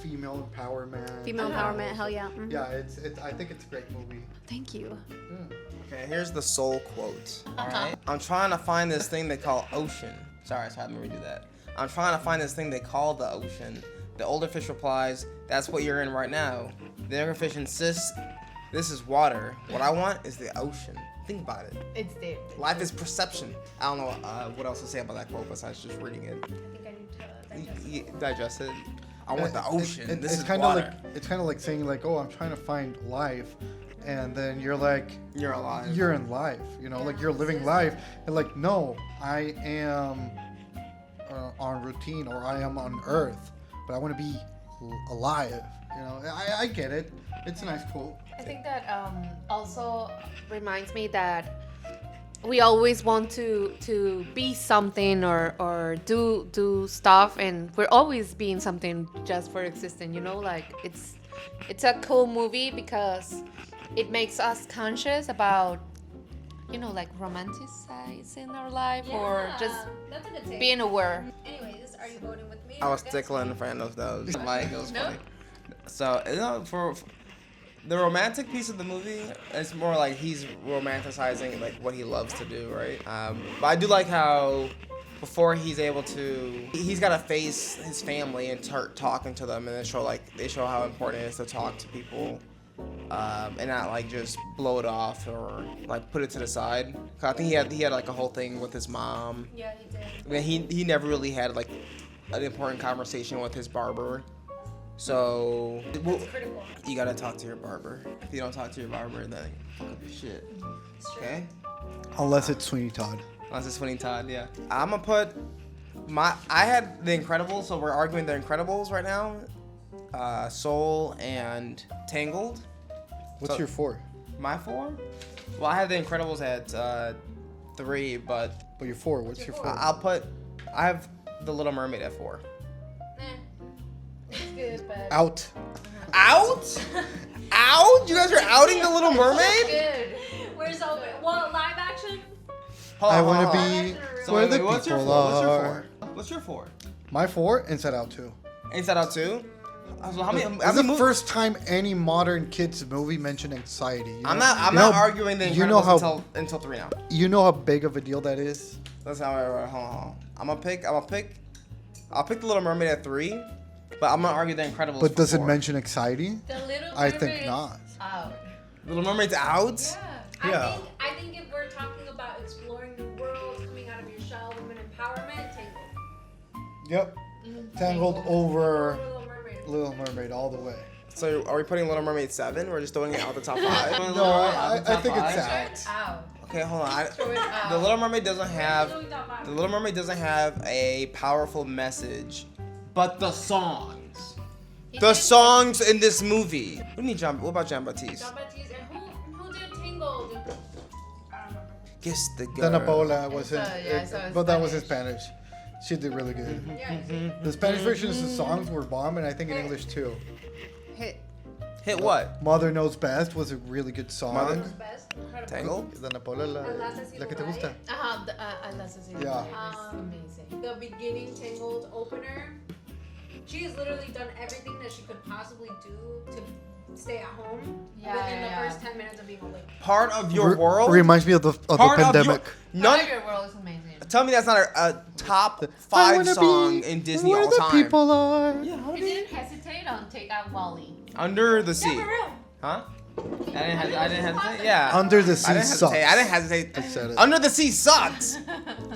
female empowerment. Female empowerment, hell yeah. Mhm. Yeah, it's. I think it's a great movie. Thank you. Yeah. Okay, here's the soul quote. Alright. I'm trying to find this thing they call ocean. Sorry, let me redo that. I'm trying to find this thing they call the ocean. The older fish replies, that's what you're in right now. The younger fish insists, this is water. What I want is the ocean. Think about it. It's there. Life is perception. I don't know what else to say about that quote besides just reading it. I think I need to digest. Digest it. I want the ocean. This it's is kind of water. like it's kind of like saying like, oh, I'm trying to find life, and then you're like, You're alive. you're in life, you know, like you're living life, and like, no, I am on routine or I am on Earth, but I want to be alive. You know, I get it. It's a nice quote. I think that also reminds me that we always want to be something or do stuff, and we're always being something just for existing. You know, like it's a cool movie because it makes us conscious about, you know, like romanticizing our life or just that's a good take. being aware. Anyways, are you voting with me? I or was against tickling me? a fan of those. Like, it was No? funny. So, you know, for the romantic piece of the movie, it's more like he's romanticizing like what he loves to do, right? But I do like how before he's able to, he's got to face his family and start talking to them, and they show how important it is to talk to people. And not like just blow it off or like put it to the side. 'Cause I think he had like a whole thing with his mom. Yeah, he did. I mean, he never really had like an important conversation with his barber. So well, Critical. you gotta talk to your barber. If you don't talk to your barber, then fuck up your shit. Okay? Unless it's Sweeney Todd. Unless it's Sweeney Todd, yeah. I'm gonna put I had The Incredibles, so we're arguing The Incredibles right now. Soul and Tangled. What's So- your 4? My 4? Well, I have The Incredibles at 3, but But your 4. What's your 4? I have The Little Mermaid at 4. It's good, but Out? Out? Out? You guys are outing The Little Mermaid? Good. where's all well live action? Hold I on, want hold to on. be So where wait, the what's your people 4? What's your are. 4? What's your 4? My 4, Inside Out 2. Inside Out 2? So how many? It's the first time any modern kids movie mentioned anxiety. You I'm know- not. I'm you not know- arguing the Incredibles you know how- until 3 now. You know how big of a deal that is? That's how. Hold on. I'm gonna pick. I'll pick the Little Mermaid at 3, but I'm gonna argue the Incredibles. But for does it 4. mention anxiety? The Little I Mermaid think is not. Out. Little Mermaid's out? Yeah. Yeah. I think if we're talking about exploring new worlds, coming out of your shell, women empowerment, Tangled. Yep. Tangled over Little Mermaid. Little Mermaid all the way. So are we putting Little Mermaid 7? We're just throwing it out the top 5? No, I think it's out. Out. Okay, hold on. Throw it out. The Little Mermaid doesn't have. Doing top five. The Little Mermaid doesn't have a powerful message, but the songs. The songs in this movie. What do you mean, what about Jean Baptiste? Jean Baptiste, and who did Tangled? I don't remember. Kiss the girl. Then Ebola was in, Yeah, so it's but that was in Spanish. Spanish. She did really good. Yeah, you see. The Spanish versions of the songs were bomb, and I think in English too. Hit. Hit what? Mother Knows Best was a really good song. Mother- Best. Incredible. Tangled? Then Ebola, la que te gusta. That's Yeah. amazing. The beginning Tangled opener. She has literally done everything that she could possibly do to stay at home Yeah, within the yeah, first yeah. 10 minutes of being awake. Part of your world? Reminds me of the Part of pandemic. None. Your World is amazing. Tell me that's not a top I 5 wanna song be in Disney where all the time. people are. Yeah, You didn't hesitate on Take Out Wally. Under the Yeah, Sea. for real. Huh? I didn't hesitate. Yeah. Under the I Sea didn't sucks. hesitate. I didn't hesitate. I said it. Under the Sea sucks.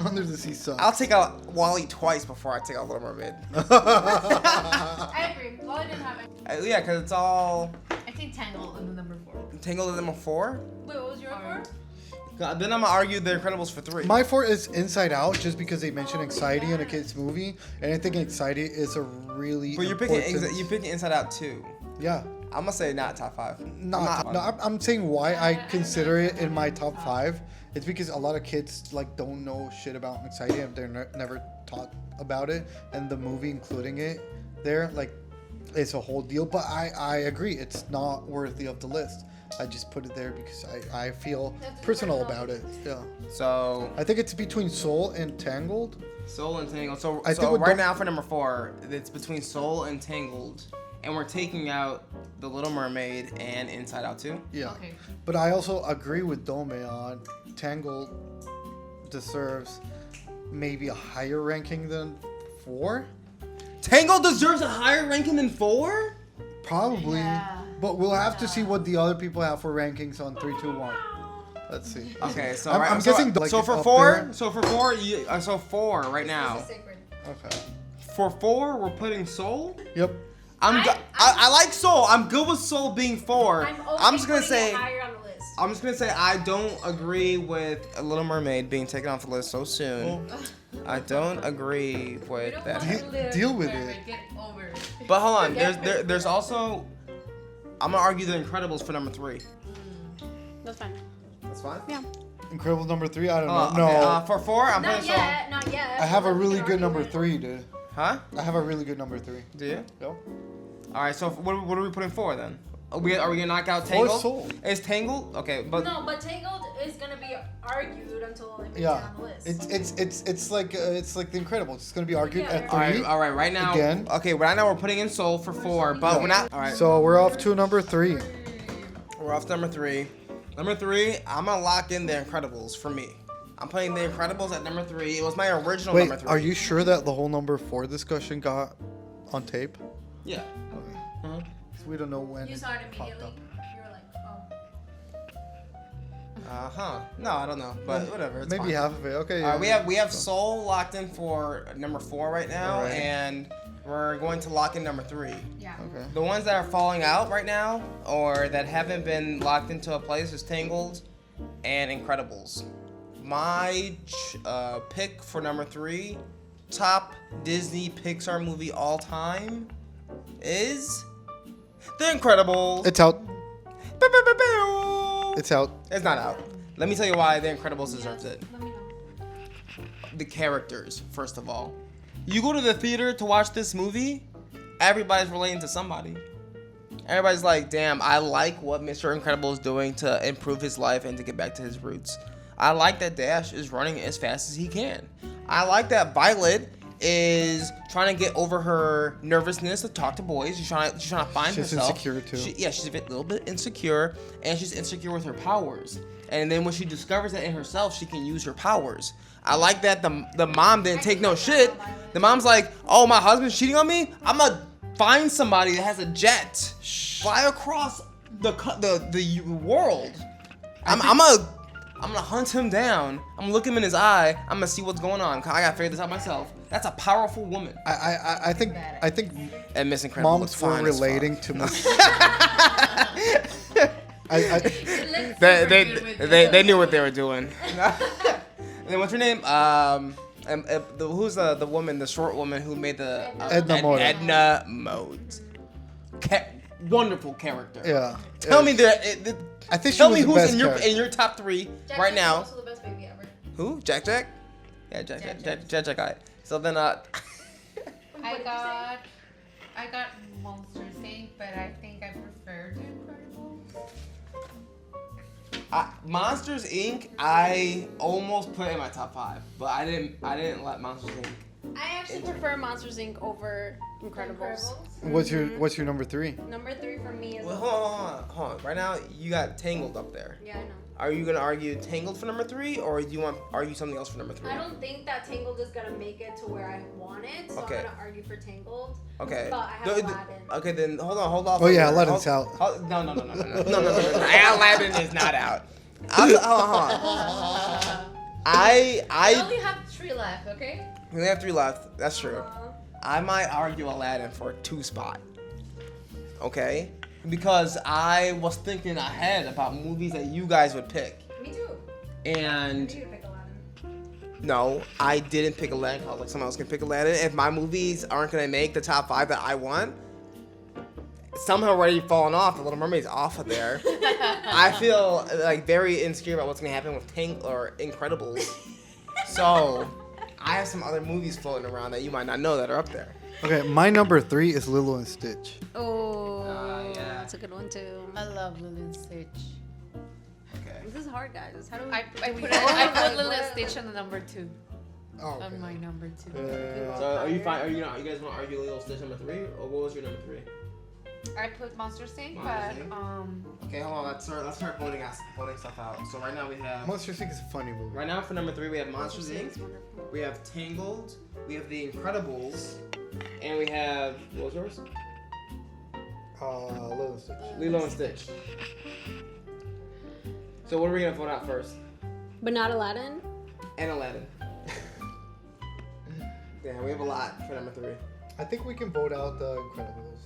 Under the Sea sucks. I'll take out Wally twice before I take out Little Mermaid. I agree. Wally didn't have it. Yeah, because it's all I think Tangled in the number 4. Tangled in number 4. Wait, what was your four? Then I'm gonna argue The Incredibles for 3. My 4 is Inside Out, just because they mentioned anxiety in a kid's movie, and I think anxiety is a really. But you're picking Inside Out 2. Yeah. I'm gonna say not top 5. I'm saying why I consider it in my top 5. It's because a lot of kids like don't know shit about anxiety and they're never taught about it, and the movie including it there like it's a whole deal. But I agree, it's not worthy of the list. I just put it there because I feel personal about it. Yeah. So I think it's between Soul and Tangled. Soul and Tangled. So I think right now for number 4, it's between Soul and Tangled, and we're taking out The Little Mermaid and Inside Out 2. Yeah. Okay. But I also agree with Dome on Tangled deserves maybe a higher ranking than 4. Tangled deserves a higher ranking than 4? Probably. Yeah. But we'll have to see what the other people have for rankings on 3, 2, 1. Let's see. Okay, so I'm guessing like so it's for up 4, there. so for 4, so 4 right now. This is sacred. Okay. For 4, we're putting Soul. Yep. I like Soul. I'm good with Soul being 4. I'm, okay I'm just gonna putting say it higher on the list. I'm just gonna say I don't agree with A Little Mermaid being taken off the list so soon. I don't agree with don't that. want to Deal with Mermaid, it. Get over it. But hold on, there's also I'm gonna argue The Incredibles for number 3. That's fine. That's fine. Yeah. Incredible number 3. I don't Oh, know. okay, No. For 4, I'm Not putting Soul. yet. Not yet. I have a Let's really make an good number argument. 3, dude. Huh? I have a really good number 3. Do you? Yep. All right. So what are we putting 4 then? Are we gonna knock out Four Tangled? Soul. Is Tangled okay? But No, but Tangled is gonna be argued until it makes it Yeah. on the list. It's like The Incredibles. It's gonna be argued Yeah, at they're- 3. all right. Right now. Again? Okay. Right now we're putting in Soul for 4, but we're not. All right. So we're off to number 3. We're off to number 3. Number 3, I'm gonna lock in The Incredibles for me. I'm putting The Incredibles at number 3. It was my original Wait, number 3. are you sure that the whole number 4 discussion got on tape? Yeah. Okay. Uh-huh. So we don't know when You it saw it popped immediately. up. You were like, oh. No, I don't know, but whatever. It's Maybe fine. half of it. Okay. All right, yeah. we have Soul locked in for number 4 right now, All right. and we're going to lock in number 3. Yeah. Okay. The ones that are falling out right now, or that haven't been locked into a place, is Tangled and Incredibles. My pick for number 3, top Disney Pixar movie all time, is The Incredibles. It's out. It's It's out. It's not out. Let me tell you why The Incredibles deserves it. Let me know. The characters, first of all. You go to the theater to watch this movie, everybody's relating to somebody. Everybody's like, damn, I like what Mr. Incredible is doing to improve his life and to get back to his roots. I like that Dash is running as fast as he can. I like that Violet is trying to get over her nervousness to talk to boys. She's trying to find She's herself. insecure, too. She's a little bit insecure, and she's insecure with her powers. And then when she discovers that in herself, she can use her powers. I like that the mom didn't take no shit. The mom's like, oh, my husband's cheating on me? I'm gonna find somebody that has a jet, fly across the world. I'm gonna hunt him down. I'm gonna look him in his eye. I'm gonna see what's going on. I gotta figure this out myself. That's a powerful woman. I think And Miss Incredible moms looks were fine as fuck. relating to me. They knew what they were doing. And then what's her name? Who's the woman, the short woman who made the Edna Mode. Edna Mode. Wonderful character. Yeah. Tell me I think she Tell was me the who's best in your character. top 3 Jack right Jack's now. Also the best baby ever. Who? Jack? Yeah, Jack. Guy. So then I got Monsters Inc., but I think I prefer The Incredibles. Monsters Inc. I almost put in my top 5, but I didn't let Monsters Inc. I actually prefer Monsters Inc. over Incredibles. What's your number 3? Number 3 for me is. Well, hold on. Right now, you got Tangled up there. Yeah, I know. Are you gonna argue Tangled for number 3, or do you want to argue something else for number 3? I don't think that Tangled is gonna make it to where I want it, so Okay. I'm gonna argue for Tangled. Okay. But I have Aladdin. Okay, then hold on. Oh, yeah, Aladdin's out. No. Aladdin is not out. Hold on. I only have 3 left, okay? We only have 3 left. That's true. Uh, I might argue Aladdin for a 2 spot. Okay? Because I was thinking ahead about movies that you guys would pick. me too. And You pick Aladdin. no, I didn't pick Aladdin. I was like, someone else can pick Aladdin. If my movies aren't gonna make the top 5 that I want, somehow already fallen off. The Little Mermaid's off of there. I feel like very insecure about what's gonna happen with Incredibles. So I have some other movies floating around that you might not know that are up there. Okay, my number 3 is Lilo and Stitch. Oh, yeah. that's a good one too. I love Lilo and Stitch. Okay. This is hard, guys. How do we? I we put go? Lilo and Stitch on the number 2. Oh, okay. On my number 2. So are you fine? You guys want to argue Lilo and Stitch number 3, or what was your number 3? I put Monsters Inc., Monsters but Okay, hold on. Let's start voting stuff out. So right now we have. Monsters Inc. is a funny movie. Right now for number 3 we have Monsters Inc. It's wonderful. We have Tangled. We have The Incredibles, and we have what was yours? Lilo and Stitch. Lilo and Stitch. So what are we gonna vote out first? But not Aladdin. And Aladdin. Yeah, we have a lot for number 3. I think we can vote out The Incredibles.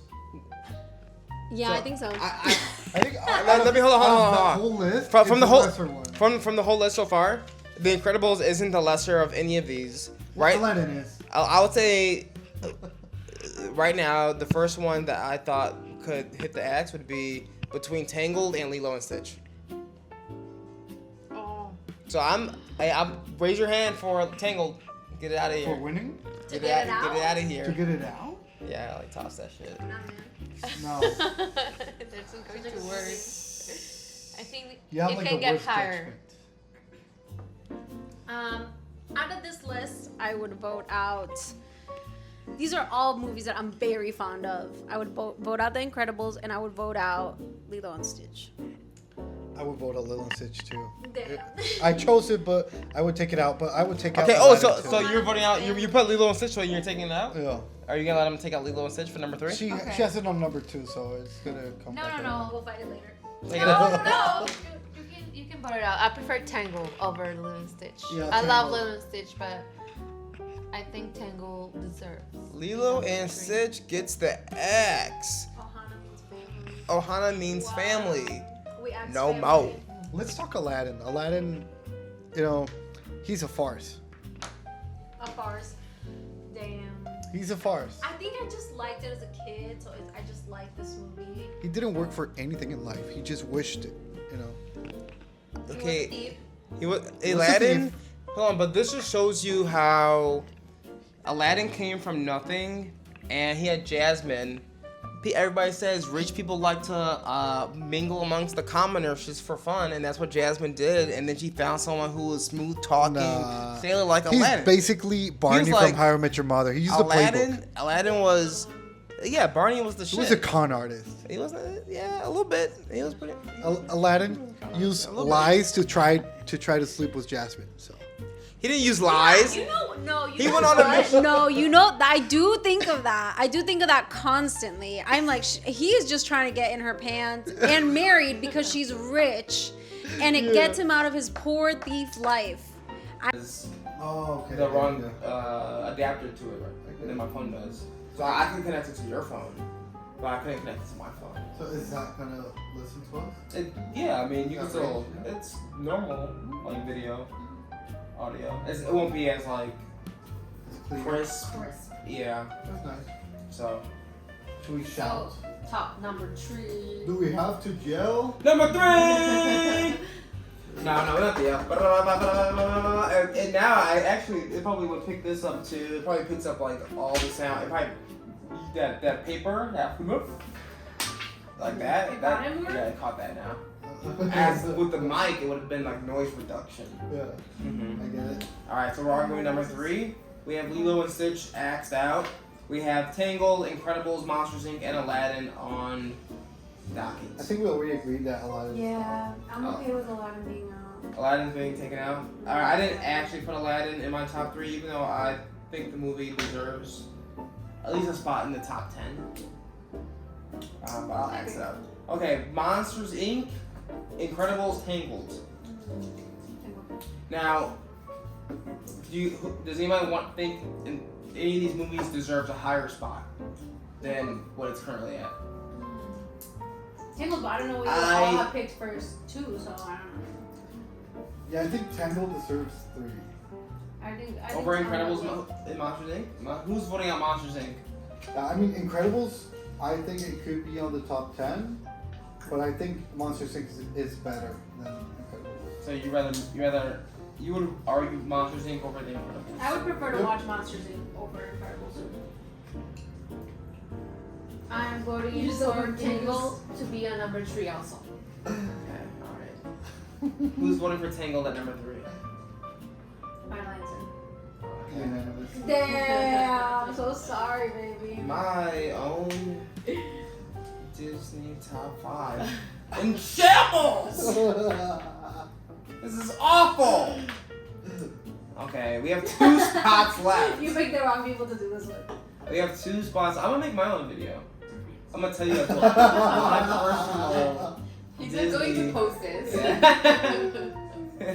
Yeah, So, I think so. I think Let me hold on. the whole list. From it's the whole lesser one. from the whole list so far, The Incredibles isn't the lesser of any of these, right? Aladdin is. I would say right now the first one that I thought could hit the axe would be between Tangled and Lilo and Stitch. oh, So I'm raise your hand for Tangled. Get it out of For here. winning? To get it out? Get it out of To here. get it out? Yeah, like toss that shit. No. that's going to work. I think You have it like can the get worst higher. judgment. Out of this list, I would vote out. These are all movies that I'm very fond of. I would vote out The Incredibles, and I would vote out Lilo and Stitch. I would vote out Lilo and Stitch too. Damn. I chose it, but I would take it out. But I would take out. Okay. Aladdin, Oh, too. so you're voting out. You put Lilo and Stitch, so you're taking it out. Yeah. Are you gonna let him take out Lilo and Stitch for number 3? She has it on number 2, so it's gonna come No, back. no, around. no. We'll fight it later. Take it out. No, you can vote it out. I prefer Tangled over Lilo and Stitch. Yeah, I love Tangled. Lilo and Stitch, but I think Tangled deserves. Lilo and Stitch gets the X. Ohana means family. Ohana means family. We asked No family. mo. Let's talk Aladdin. Aladdin, you know, he's a farce. A farce. Damn. He's a farce. I think I just liked it as a kid, so I just like this movie. He didn't work for anything in life. He just wished it, you know. Okay. He was was a Aladdin. thief. Hold on, but this just shows you how Aladdin came from nothing, and he had Jasmine everybody says rich people like to mingle amongst the commoners just for fun, and that's what Jasmine did. And then she found someone who was smooth talking sailor like He's Aladdin. basically Barney like from How I Met Your Mother. He used the playbook. Aladdin was, yeah, Barney was the shit. He was a con artist. He was, yeah, a little bit. He was pretty. Aladdin used lies to try to sleep with Jasmine. So He didn't use lies. He went on a mission. No, you know, I do think of that. I do think of that constantly. I'm like, he is just trying to get in her pants and married because she's rich, and it gets him out of his poor thief life. oh, okay. The wrong adapter to it, right? And my phone does. So I can connect it to your phone, but I couldn't connect it to my phone. So is that gonna listen to us? Yeah, I mean, you can still. It's normal, like video, audio. It won't be as like crisp. Yeah. That's nice. So. Should we shout? Top number 3. Do we have to yell? Number 3. No, not the F. And now it probably would pick this up too. It probably picks up like all the sound. It probably that paper like that. Yeah, it caught that now. As with the mic, it would have been like noise reduction. Yeah, I get it. All right, so we're arguing number 3. We have Lilo and Stitch axed out. We have Tangled, Incredibles, Monsters Inc., and Aladdin on dockets. I think we already agreed that Aladdin. Yeah, I'm okay with Aladdin being out. Aladdin's being taken out. Alright, I didn't actually put Aladdin in my top 3, even though I think the movie deserves at least a spot in the top 10. But I'll axe it out. Okay, Monsters Inc., Incredibles, Tangled. Now, does anybody think any of these movies deserves a higher spot than what it's currently at? Tangled, but I don't know what you all have picked first too, so I don't know. Yeah, I think Tangled deserves 3. I think Over Incredibles and Monsters Inc.? Who's voting out Monsters Inc.? I mean, Incredibles, I think it could be on the top 10, but I think Monsters Inc. is better than Incredibles. So you would argue Monsters Inc. over the Incredibles? I would prefer to watch Monsters Inc. over Incredibles. I'm voting You for deserve Tangled. Tangled to be on number 3 also. Okay, alright. Who's voting for Tangled at number 3? Unanimous. Damn, I'm so sorry, baby. My own Disney top 5. In shambles! This is awful! Okay, we have 2 spots left. You picked the wrong people to do this with. We have 2 spots. I'm gonna make my own video. I'm gonna tell you guys what my personal He's Disney. not going to post this. Yeah. I'm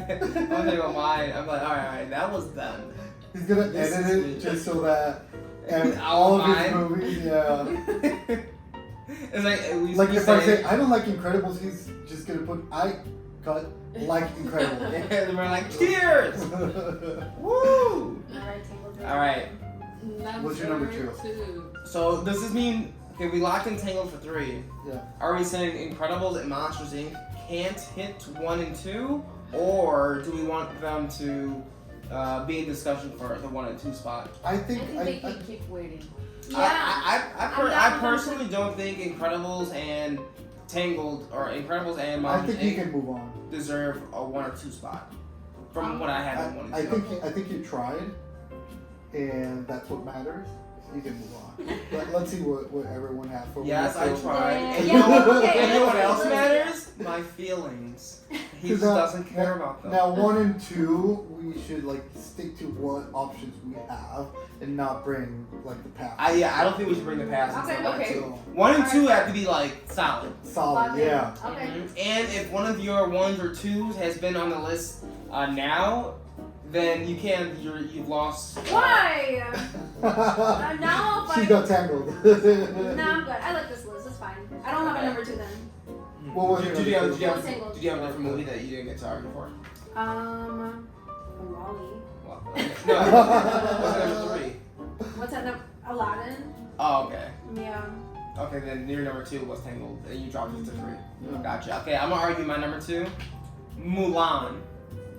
gonna tell you about mine. I'm like, alright, that was done. He's gonna This edit is it me. just so that and All all of his mine. movies, yeah. It's like Like if I say I don't like Incredibles, he's just gonna put I cut like Incredibles. and we're like, cheers! Woo! Alright, Tangled. Alright, What's your number 2? 2. so does this mean, okay, we locked in Tangled for 3. Yeah. Are we saying Incredibles and Monsters Inc. can't hit 1 and 2? Or do we want them to be in discussion for the 1 and 2 spot? I I think think they can keep waiting. Yeah. I personally don't think Incredibles and Tangled, or Incredibles and I Monsters think he Inc. can move on. deserve a 1 or 2 spot. From what I have in 1 and 2. I think you tried, and that's what matters. You can move on. Let's see what everyone has for. Yes, I tried. Yeah. And Yeah, you know, okay, and you know what let's else see. matters? My feelings. He just Now- doesn't care about them. Now 1 and 2, we should like stick to what options we have and not bring like the past. I don't think we should bring the past into Okay, 1 and okay. 2. 1 and 2 have to be like solid. Solid, yeah. Okay. And if one of your 1s or 2s has been on the list now, then you've lost. Why? Now I'll She find. got tangled. Nah, I'm good. I like this list. It's fine. I don't have a number 2 then. What was your Did you number have two? did you have a different movie that you didn't get to argue for? Wally. Well, no. What's number 3? What's that number? Aladdin. Oh, okay. Yeah. Okay, then your number 2 was Tangled, and you dropped it to 3. Yeah. Gotcha. Okay, I'm gonna argue my number 2. Mulan.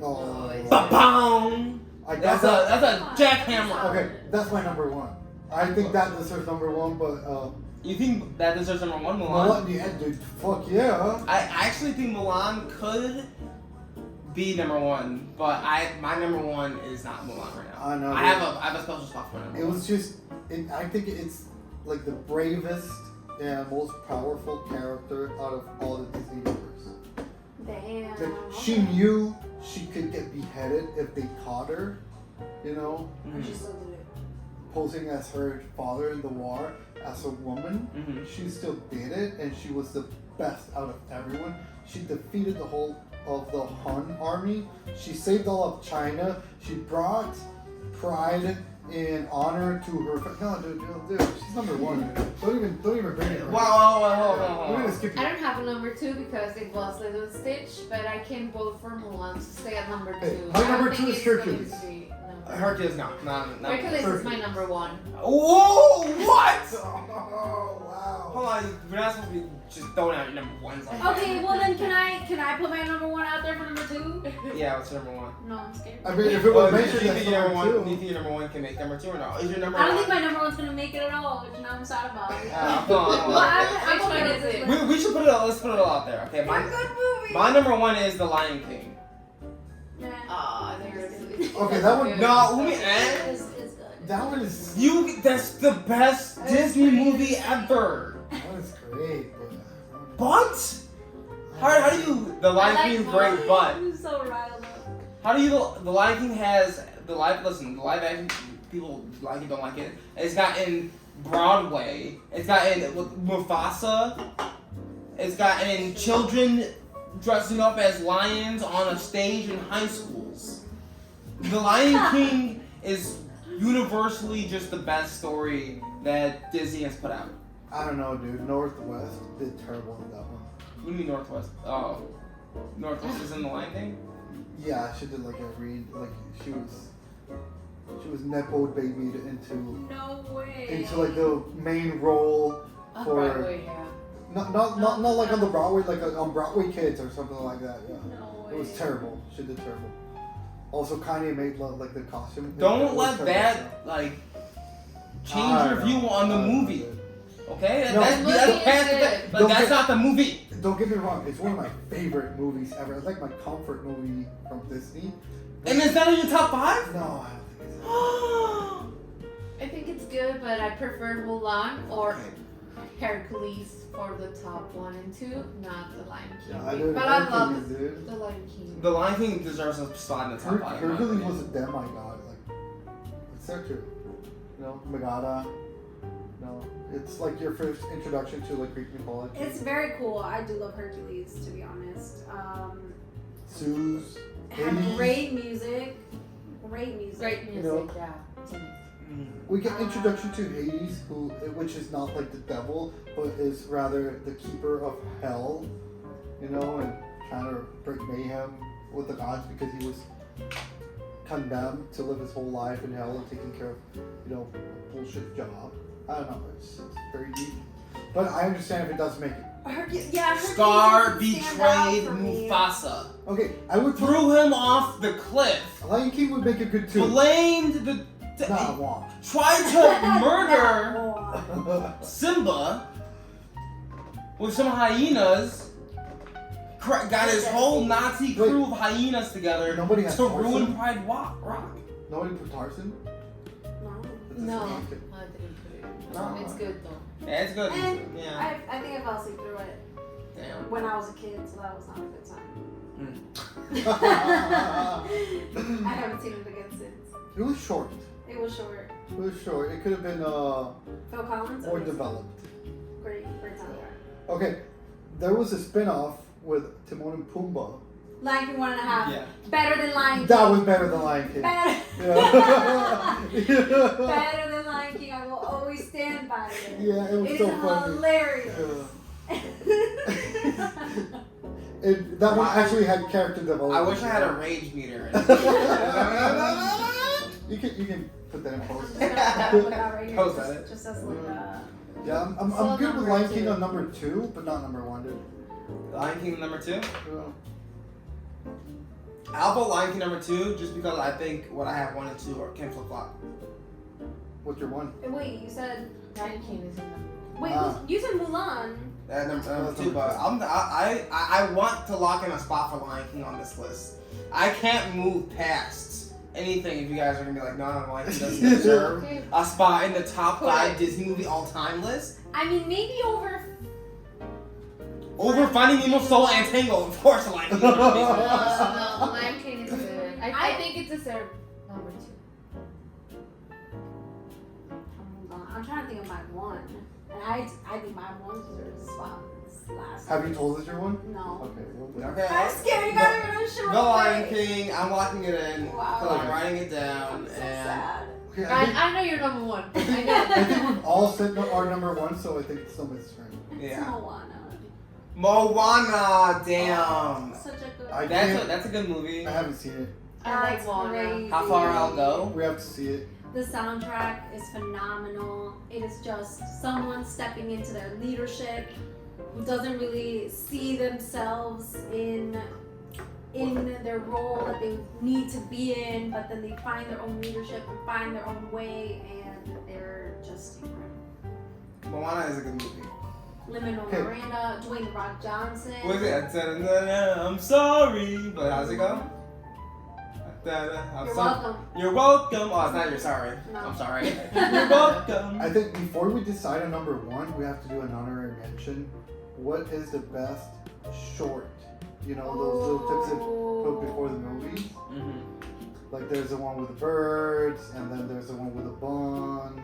Oh, Ba-boom! I That's guess a jackhammer. okay, that's my number 1. I think that deserves number 1, but You think that deserves number one, Mulan? Mulan, yeah, dude. Fuck yeah. I actually think Mulan could be number one, but my number one is not Mulan right now. I know. I have a special spot for number It one. was just, I think it's like the bravest and most powerful character out of all the Disney universe. Damn. Like, she knew she could get beheaded if they caught her, you know, And she still did it. posing as her father in the war as a woman. Mhm. She still did it, and she was the best out of everyone. She defeated the whole of the Han army. She saved all of China. She brought pride and honor to her. No, dude, she's number one. Dude. Don't even bring it. Wow. We're gonna skip I you. don't have a number 2 because it was Little Stitch, but I can vote for Mulan to stay at number 2. Hey, my I don't number think 2 is it's going Hercules. to be- no. Hercules, no. Not Hercules is my number 1. Whoa! What? Oh wow. Hold on, we're not supposed to be just throwing out your number ones like that. Okay, well then can I put my number one out there for number two? Yeah, what's your number one? No, I'm scared. I mean, if it Well, was do you mentioned think as your number number one? Do you 2. think your number one can make number two or no? Is your number I don't one? think my number one's gonna make it at all, which now I'm sad about. Hold on. Well, I'm Which one okay is with it? this. We should put it all. Let's put it all out there. Okay, They're my good movies. my number one is The Lion King. Nah. Aw, there's. Okay, that one- No, who eh? It's good. That one is That's the best That's Disney crazy. movie ever. great, But how do you The Lion King is great, but I'm so riled up. how do you The Lion King has the live action people like it, don't like it. It's got in Broadway. It's got in Mufasa. It's got in children dressing up as lions on a stage in high schools. The Lion King is universally just the best story that Disney has put out. I don't know, dude. Northwest did terrible in that one. What do you mean Northwest? Oh, Northwest is in The Lion King? Yeah, she did like she was nepo babied into No way. like the main role On for Broadway, yeah. not like on the Broadway, like on Broadway Kids or something like that. Yeah, No it was way. terrible. She did terrible. Also, Kanye made like the costume. Don't It was let terrible, that like so. change I your don't view know. on the I don't know, movie. dude. Okay, No. that's The movie that's is past the good. but Don't that's get- not the movie. Don't get me wrong. It's one of my favorite movies ever. It's like my comfort movie from Disney. And is that in your top five? No, I don't think it's. I think it's good, but I prefer Mulan or Hercules for the top 1 and 2, not the Lion King. Yeah, I didn't but I like love Hercules, dude. the Lion King. The Lion King deserves a spot in the top five. in my Hercules opinion. was a demigod. Like, it's so true. You know, Megara. No, it's like your first introduction to like Greek mythology. It's very cool. I do love Hercules, to be honest. Zeus. Have Hades. great music. Great music. Great music, know. yeah. We get introduction to Hades, which is not like the devil, but is rather the keeper of hell. You know, and trying to break mayhem with the gods because he was condemned to live his whole life in hell and taking care of, you know, a bullshit job. I don't know. It's very deep, but I understand if it doesn't make it. Hercules Scar doesn't stand out betrayed for me. Mufasa. Okay, I would put Threw him off the cliff. Lion King would make it good too. Blamed the. Nah, wrong. Tried to murder Nah, Simba with some hyenas. Got his whole Nazi crew of hyenas together Nobody has to Tarzan? ruin Pride Rock. Nobody put Tarzan. no. That's No, just I Lion King. didn't put it. No. It's good though. Yeah, it's good. And Yeah. I think I fell asleep through it Damn. when I was a kid, so that was not a good sign. Mm. I haven't seen it again since. It was short. It was short. It was short. It could have been Phil Collins. more amazing. developed. Great soundtrack. Okay, there was a spin-off with Timon and Pumbaa. Lion King 1.5. Yeah. Better than Lion King. That was better than Lion King. Better. Yeah. Better than Lion King. I will always stand by it. Yeah, it was It so is funny. hilarious. That one actually had character development. I wish I had a rage meter. You can put that in I'm post. just gonna have to look out right here. Post just, that. just as like Yeah, I'm So good with number Lion King 2. on number 2, but not number 1, dude. Lion King number 2. Yeah. I'll put Lion King number 2 just because I think what I have 1 and 2 can flip flop. What's your 1? Wait, you said Lion King is in number Wait, you said Mulan. Number 2, but I want to lock in a spot for Lion King on this list. I can't move past anything if you guys are gonna be like, no, Lion King doesn't deserve a spot in the top 5 Disney movie all-time list. I mean, maybe over Finding Nemo, Soul, and Tango, of course, Lion King. No, Lion King is good. I think it deserves number 2. I'm trying to think of my one, and I think my one deserves a spot last. Have you told us your one? No. Okay. Okay. I'm scared. You gotta remember to The Lion King. I'm locking it in. Wow. So I'm writing it down. I'm so And sad. Okay, I know you're number 1. I know. I think we've all said our number 1, so I think it's somebody's turn. It's yeah. Moana. Moana. Damn. Such a good. That's a good movie. I haven't seen it. I like That's Moana. crazy. How far I'll go? We have to see it. The soundtrack is phenomenal. It is just someone stepping into their leadership who doesn't really see themselves in their role that they need to be in, but then they find their own leadership and find their own way, and they're just incredible. Moana is a good movie. Lin-Manuel Okay. Miranda, Dwayne The Rock Johnson. What is it? I'm sorry. But how's it go? You're welcome. You're welcome. Oh, it's not you're sorry. No. I'm sorry. You're welcome. I think before we decide on number 1, we have to do an honorary mention. What is the best short? You know, those little tips that put before the movies. Mm-hmm. Like there's the one with the birds, and then there's the one with the buns.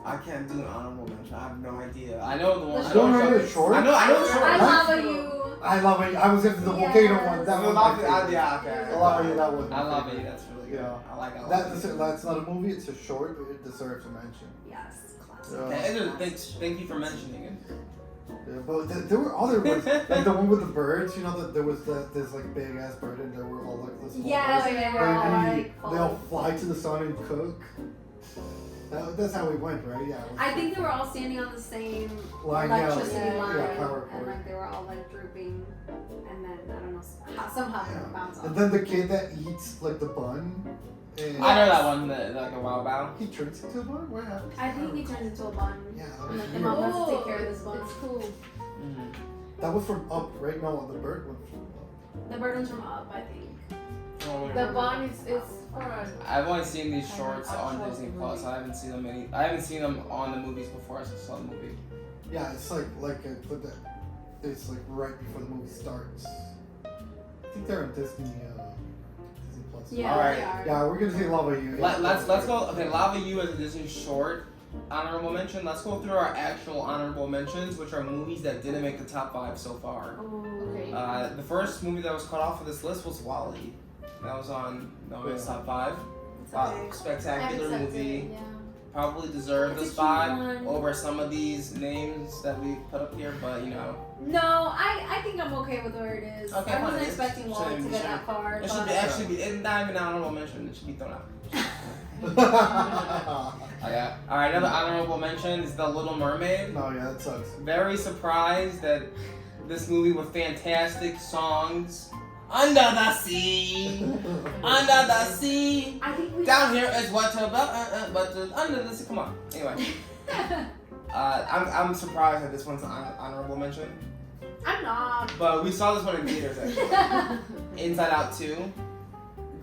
I can't do an honorable mention. I have no idea. I know the one. The I Don't know remember the the short? I know the short. I love you. I love it. I was into the volcano one. That was my favorite. Yeah, okay. I love it. That was. my I love favorite. it. That's really good. Yeah. I like it. That's not a movie. It's a short, but it deserves a mention. Yes, classic. Yeah. Thank you for mentioning it. Yeah, but there were other ones, like the one with the birds. You know that there was this like big ass bird, and there were all like the small Yeah, birds. they were all like. They all fly to the sun and cook. That's how we went, right? Yeah. I think they were all standing on the same Line, electricity yeah, line, power and cord. like they were all like drooping, and then I don't know somehow they would bounce off. And then the kid that eats like the bun. And I know that one. Like a while back. he turns into a bun. What happened? I think he turns into a bun. Yeah, that And was, like the mom has to take care of this It's bun. cool. Mm-hmm. that was from Up, right? No, the bird one. The bird one's from Up, I think. The bond is for us. I've only seen these shorts I'll on show Disney the Plus. movie. I haven't seen them I haven't seen them on the movies before I saw the movie. Yeah, it's like put that. It's like right before the movie starts. I think they're on Disney Plus. Yeah, Alright. they are. Yeah, we're gonna say Lava You. Let's go. Okay, Lava U as a Disney short honorable mention. Let's go through our actual honorable mentions, which are movies that didn't make the top 5 so far. Okay. The first movie that was cut off of this list was WALL-E. That was on Noah's top 5. It's okay. Spectacular I accept movie. it, yeah. Probably deserved It's the a cute spot one. over some of these names that we put up here, but you know. No, I think I'm okay with where it is. Okay, I fine. wasn't It expecting Wally shouldn't to be- get that far. It should but be actually be. It's not even an honorable mention. It should be thrown out. Okay. All right. Another honorable mention is The Little Mermaid. No, yeah, that sucks. Very surprised that this movie with fantastic songs. Under the sea, under the sea. I think we Down here is water, but under the sea. Come on. Anyway, I'm surprised that this one's an honorable mention. I'm not. But we saw this one in theaters actually. Inside Out 2.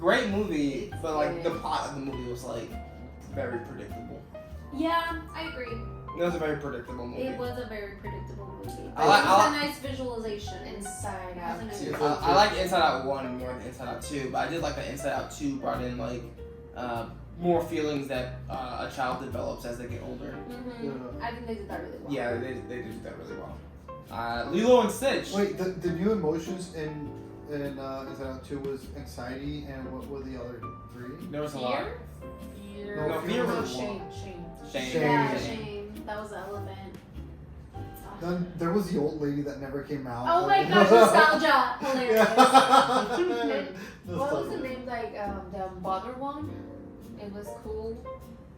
Great movie, but like the plot of the movie was like very predictable. Yeah, I agree. It was a very predictable movie. It was a very predictable movie. I like- It I was like- a nice visualization. Inside Out. It was a Too. nice- I like Inside Out 1 more than Inside Out 2, but I did like that Inside Out 2 brought in like more feelings that a child develops as they get older. I think they did that really well. Yeah, they did that really well. Lilo and Stitch. Wait, the new emotions in Inside Out 2 was anxiety, and what were the other 3? There was a lot. Fear. No, No, fear No, was shame. Shame. Yeah, shame. That was the elephant. Then there was the old lady that never came out. Oh my gosh, nostalgia! Hilarious. Yeah. What was the name? Like the mother one. It was cool.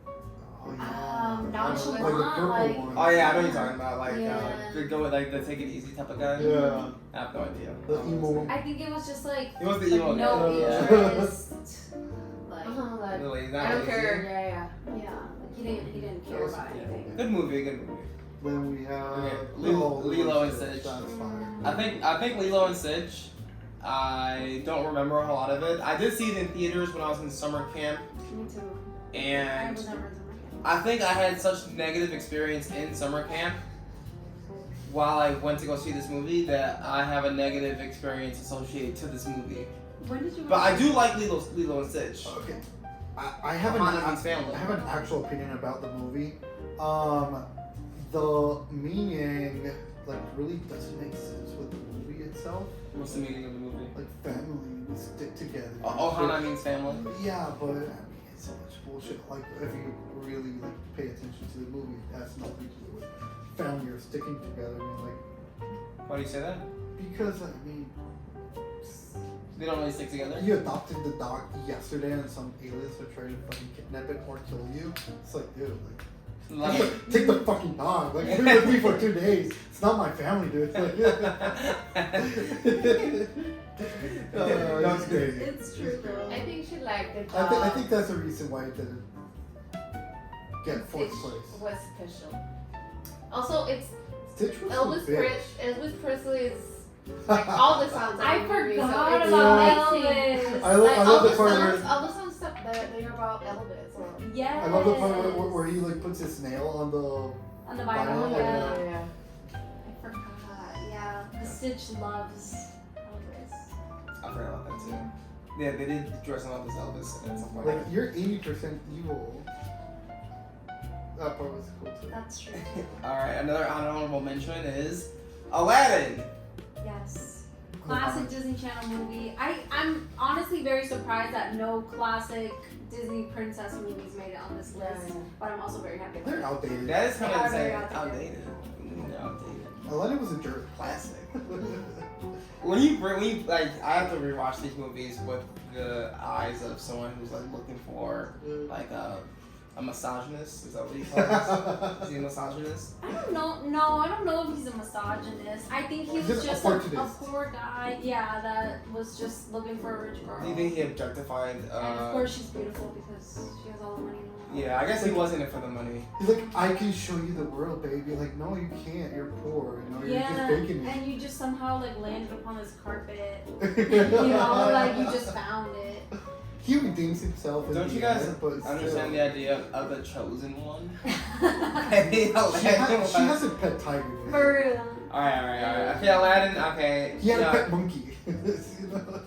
Oh, yeah. Nonchalant, Like the purple like- one. Oh yeah, I know what you're talking about. Like Yeah. the go with like the take it easy type of guy. Yeah. I have no idea. The emo. I think it was just like He was the emo no guy. Yeah. interest. Like Like, Really, not I don't lazy. care. Yeah. yeah, like he didn't care That was- about anything. Good movie, good movie. Then we have Okay, Lilo Lilo and Stitch. That's fire. I think Lilo and Stitch. I don't remember a whole lot of it. I did see it in theaters when I was in summer camp, Me too. I and was never in summer camp. I think I had such negative experience in summer camp while I went to go see this movie that I have a negative experience associated to this movie. When did you? But I do like Lilo and Stitch. Okay. I have Hanami's family. I have an actual opinion about the movie. The meaning like really doesn't make sense with the movie itself. What's the meaning of the movie? Like family, we stick together. Oh, Hanami's family. Yeah, but I mean it's so much bullshit. Like if you really like pay attention to the movie, it has nothing to do with family or sticking together. I mean like Why do you say that? because I mean They don't really stick together. you adopted the dog yesterday and some aliens are trying to fucking kidnap it or kill you. It's like dude, like Like, take the fucking dog. Like, be with me for 2 days. It's not my family, dude. Like, it's crazy. It's true though. I think she liked the I think that's the reason why it didn't get fourth place. was special. Also, it's Stitch was Elvis so big. Elvis Presley is like all the sounds. I of the movie, so forgot it's about amazing. Elvis. I Like, love the part where all the songs that they are about Elvis. Or, Yes. I love the part where he like puts his nail on the on the vinyl, vinyl. like, Yeah. yeah. I forgot. Yeah. The Stitch loves Elvis. I forgot about that too. Yeah, they did dress him up as Elvis at some point. like you're 80% evil. That part was cool too. That's true. Alright, another honorable mention is Aladdin. Yes. Classic Disney Channel movie. I'm honestly very surprised that no classic Disney princess movies made it on this list. Yeah. But I'm also very happy about They're it. outdated. That is kind They are of very insane. outdated. They're outdated. Aladdin was a jerk. Classic. When you like, I have to rewatch these movies with the eyes of someone who's like looking for like a misogynist. Is that what he calls? Is he a misogynist? I don't know. No, I don't know if he's a misogynist. I think he was Just just a opportunist. poor guy. Yeah, that was just looking for a rich girl. Do you think he objectified? And of course she's beautiful because she has all the money in the world. Yeah, I guess he wasn't in it for the money. He's like, I can show you the world, baby. Like, no, you can't. You're poor. You know, you're just Yeah, faking it. and you just somehow like landed upon this carpet. You know, like you just found it. He redeems himself. In Don't the you guys end, but understand still. the idea of the chosen one? She has a pet tiger. Dude. For real. Alright. Okay, Aladdin, okay. He had yeah. a pet monkey. You know?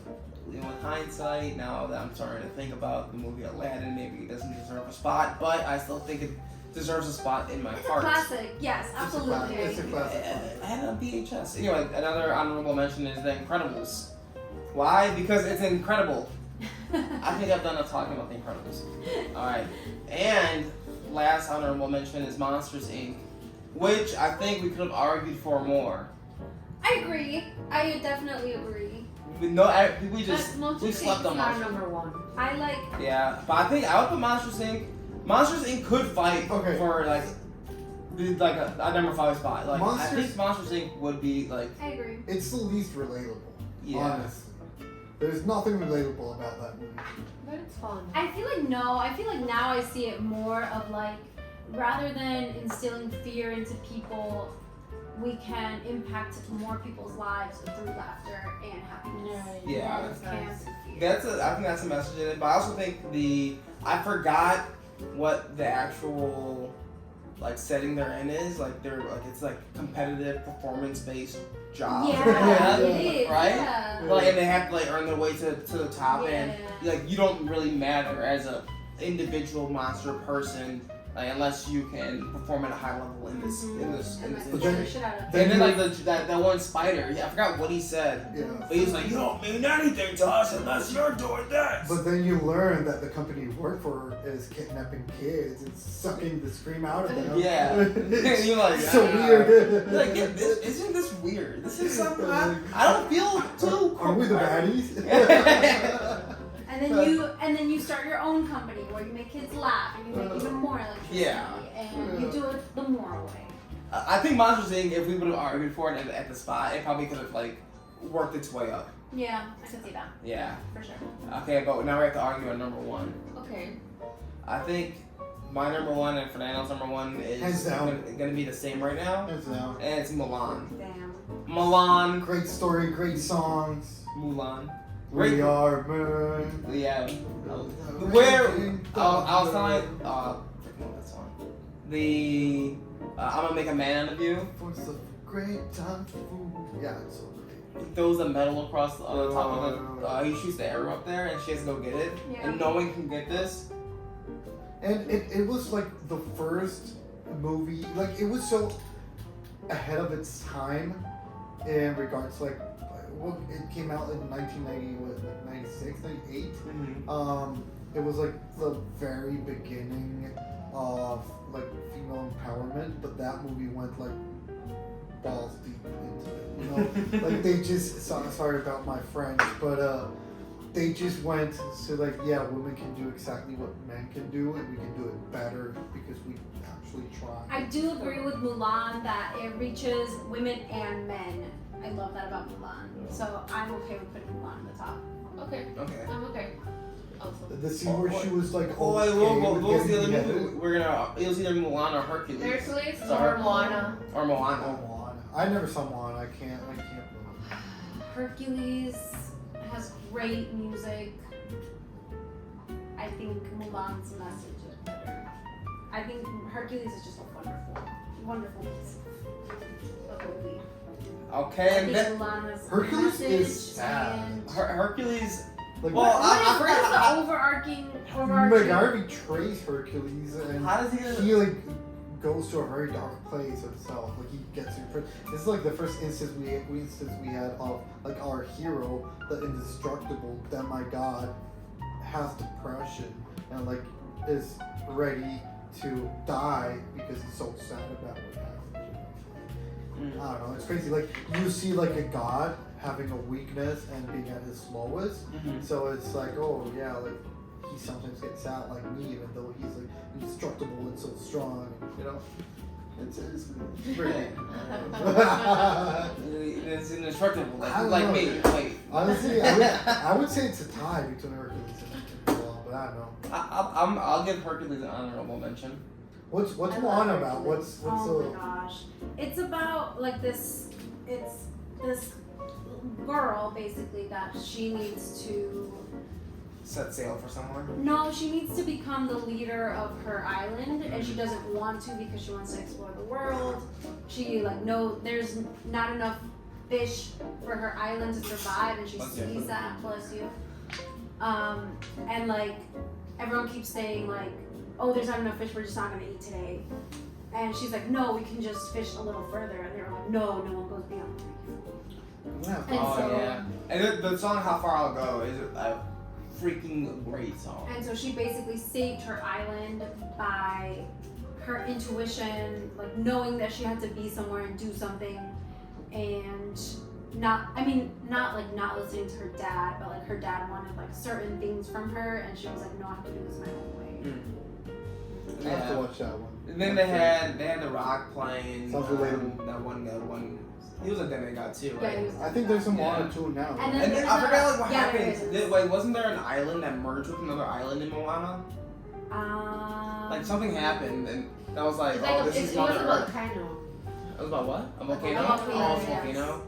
With hindsight, now that I'm starting to think about the movie Aladdin, maybe it doesn't deserve a spot, but I still think it deserves a spot in my It's a heart. classic. Yes, absolutely. It's a classic. I had it on VHS. Anyway, another honorable mention is The Incredibles. Why? Because it's incredible. I think I've done enough talking about The Incredibles. Alright. And last honorable mention is Monsters, Inc., which I think we could have argued for more. I agree. I definitely agree. We slept on not Monsters. number one. I like. Yeah, but I think I would put Monsters Inc. Monsters Inc. could fight Okay. for like a number 5 spot. Like I Monsters- think Monsters Inc. would be like I agree. It's the least relatable. Yeah. Honestly. There's nothing relatable about that movie. But it's fun. I feel like no. I feel like now I see it more of like, rather than instilling fear into people, we can impact more people's lives through laughter and happiness. Yeah. Than That's camp and fear. I think that's a message in it. But I also think I forgot what the actual like setting they're in is. Like they're like it's like competitive performance based job. Yeah, it is. Right? Yeah. Like and they have to like earn their way to the top and Yeah. like you don't really matter as a individual monster person like, unless you can perform at a high level in this And like industry. But then- push the shit out of And then you- like that one spider, I forgot what he said. Yeah. But he's like, you don't mean anything to us unless you're doing this. But then you learn that the company you work for is kidnapping kids and sucking the scream out of them. Yeah. And you're like, so ah. weird. You're like, yeah, isn't this weird? This is something I don't feel too. Are we the baddies? And then you start your own company where you make kids laugh and you make even more electricity. Yeah. And you do it the moral way. I think Monsters Inc. If we would have argued for it at the spot, it probably could have like worked its way up. Yeah, I can see that Yeah. for sure. Okay, but now we have to argue on number 1. Okay. I think my number one and Fernando's number one Hands is down. gonna be the same right now, Hands down. and it's Mulan. Damn. Mulan. Great story, great songs. Mulan. We Great. are moon. Yeah. Where I was telling freaking love that song. The I'm gonna make a man out of you. For some great time. Yeah, it's so great. He throws the metal across the top of the. He shoots the arrow up there, and she has to go get it. Yeah. And no one can get this. And it was like the first movie, like it was so ahead of its time in regards to like, well, it came out in 1990, what, like 96, 98? It was like the very beginning of like female empowerment, but that movie went like balls deep into it, you know? Like they just, sorry about my French, but they just went to like, yeah, women can do exactly what men can do, and we can do it better because we actually try. I do agree with Mulan that it reaches women and men. I love that about Mulan. So I'm okay with putting Mulan at the top. Okay. Okay. I'm okay. Also. The scene where she was like, Oh, wait, okay what with was the getting other beheaded. movie? We're gonna. It was either Mulan or Hercules. Hercules Sorry. or Moana. Or Moana. Oh, Moana. I never saw Moana. I can't vote. Hercules has great music. I think Mulan's message is better. I think Hercules is just a wonderful piece of movie. Okay, I and think then Mulan has Hercules message is sad. and Hercules. Like, Well, what I is forgot the how- overarching McGarvey betrays Hercules, and How does he get? he like goes to a very dark place himself. Like he gets imprisoned. This is like the first instance we had of like our hero, the indestructible demigod, has depression and like is ready to die because he's so sad about what happened. I don't know. It's crazy. Like you see like a god having a weakness and being at his lowest. So it's like, oh yeah, like he sometimes gets sad like me, even though he's like indestructible and so strong. You know, it's great. It's indestructible, I don't like know. me. Wait. Honestly, I would say it's a tie between Hercules and Mulan, but I don't know. I'll give Hercules an honorable mention. What's I love Moana about? Hercules. What's Oh my gosh. It's about like this girl basically that she needs to Set sail for somewhere. no, she needs to become the leader of her island and she doesn't want to because she wants to explore the world. She like there's not enough fish for her island to survive and she Bless you. sees that, bless you. And like everyone keeps saying like, oh, there's not enough fish, we're just not gonna eat today. And she's like, no, we can just fish a little further. And they're like, no one goes beyond 3 feet. Yeah. And Oh so, yeah. And the song "How Far I'll Go" is a freaking great song. And so she basically saved her island by her intuition, like knowing that she had to be somewhere and do something, and not listening to her dad, but like her dad wanted like certain things from her, and she was like, no, I have to do this my own way. I have to watch that one. And then they had The Rock playing. Sounds relatable. That one. He was a demigod too, Yeah, right? he was I think there's some Yeah. Moana too now. And then And there's I forgot like what yeah, there happened. is. Wait, wasn't there an island that merged with another island in Moana? Like something happened, and that was like, It's oh, like this it is was a Mother Earth. volcano. It was about what? A volcano? volcano, Oh, it's a yes. volcano.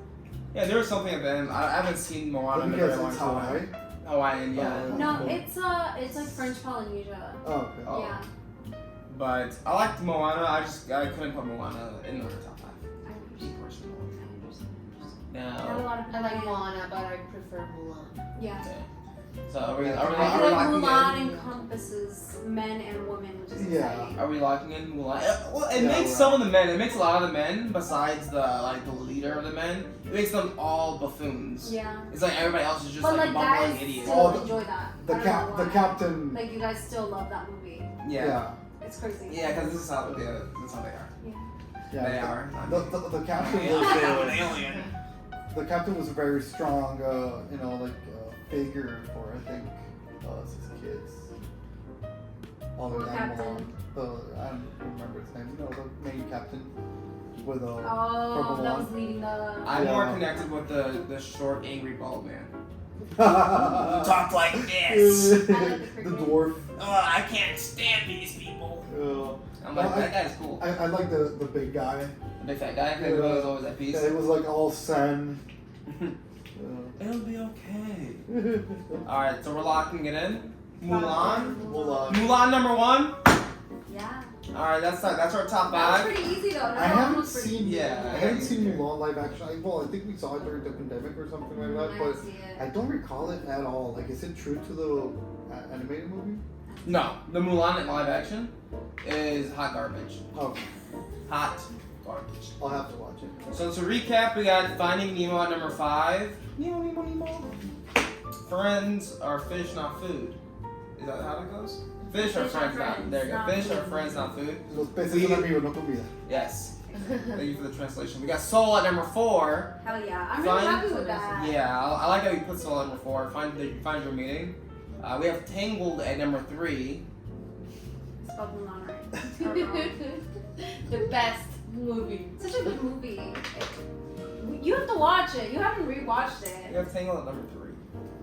Yeah, there was something at the end. I haven't seen Moana in a very Because long it's time. Hawaii. Hawaiian, yeah. No, it's like French Polynesia. Oh, okay. Oh. Yeah. But I liked Moana. I couldn't put Moana in the top 5. I Me personally. understand. Not a No. lot of I like people- Moana, but I prefer Mulan. Yeah. Okay. So are we I I feel like locking Mulan in? encompasses men and women, which is Yeah. exciting. Are we locking in Mulan? Well, it Yeah, makes we're some of the men. It makes a lot of the men, besides the leader of the men. It makes them all buffoons. Yeah. It's like everybody else is just But like like bumbling guys idiots. still Oh, enjoy that. The I don't know the why. captain. Like you guys still love that movie. Yeah. It's crazy. Yeah, because this is how that's how they are. Yeah. They are. The captain An was alien. the captain was a very strong, figure for I think us as kids. Other What than captain? Mulan. I don't remember his name. You know, the main captain with Oh, Purple that one. was leading the. I'm more Yeah. connected with the short, angry bald man. Talk Talk like this. I like the the dwarf. I can't stand these people. I'm like, Well, that guy's cool. I like the big guy. The big fat guy, because he was always at peace. Yeah, it was like all Sen. It'll be okay. Alright, so we're locking it in. Mulan. Mulan. Mulan number 1. Yeah. Alright, that's our top That 5. was pretty easy though. I haven't pretty seen. Yeah. I haven't seen Mulan live action. Well, I think we saw it during the pandemic or something like that, but I don't recall it at all. Like, is it true to the animated movie? No, the Mulan in live action is hot garbage. Oh, Hot garbage. I'll have to watch it. So to recap, we got Finding Nemo at number 5. Nemo. Friends are fish, not food. Is that how it goes? Fish are friends, not. There you go. not Fish are food. friends, not food. Los peces son amigos, no comida. Yes. Thank you for the translation. We got Soul at number 4. Hell yeah. I'm really Fine. happy with that. Yeah, I like how you put Soul at number 4. Find your meaning. We have Tangled at number 3. Spelled Mulan right. Or wrong. The best movie. Such a good movie. You have to watch it. You haven't rewatched We it. have Tangled at number 3.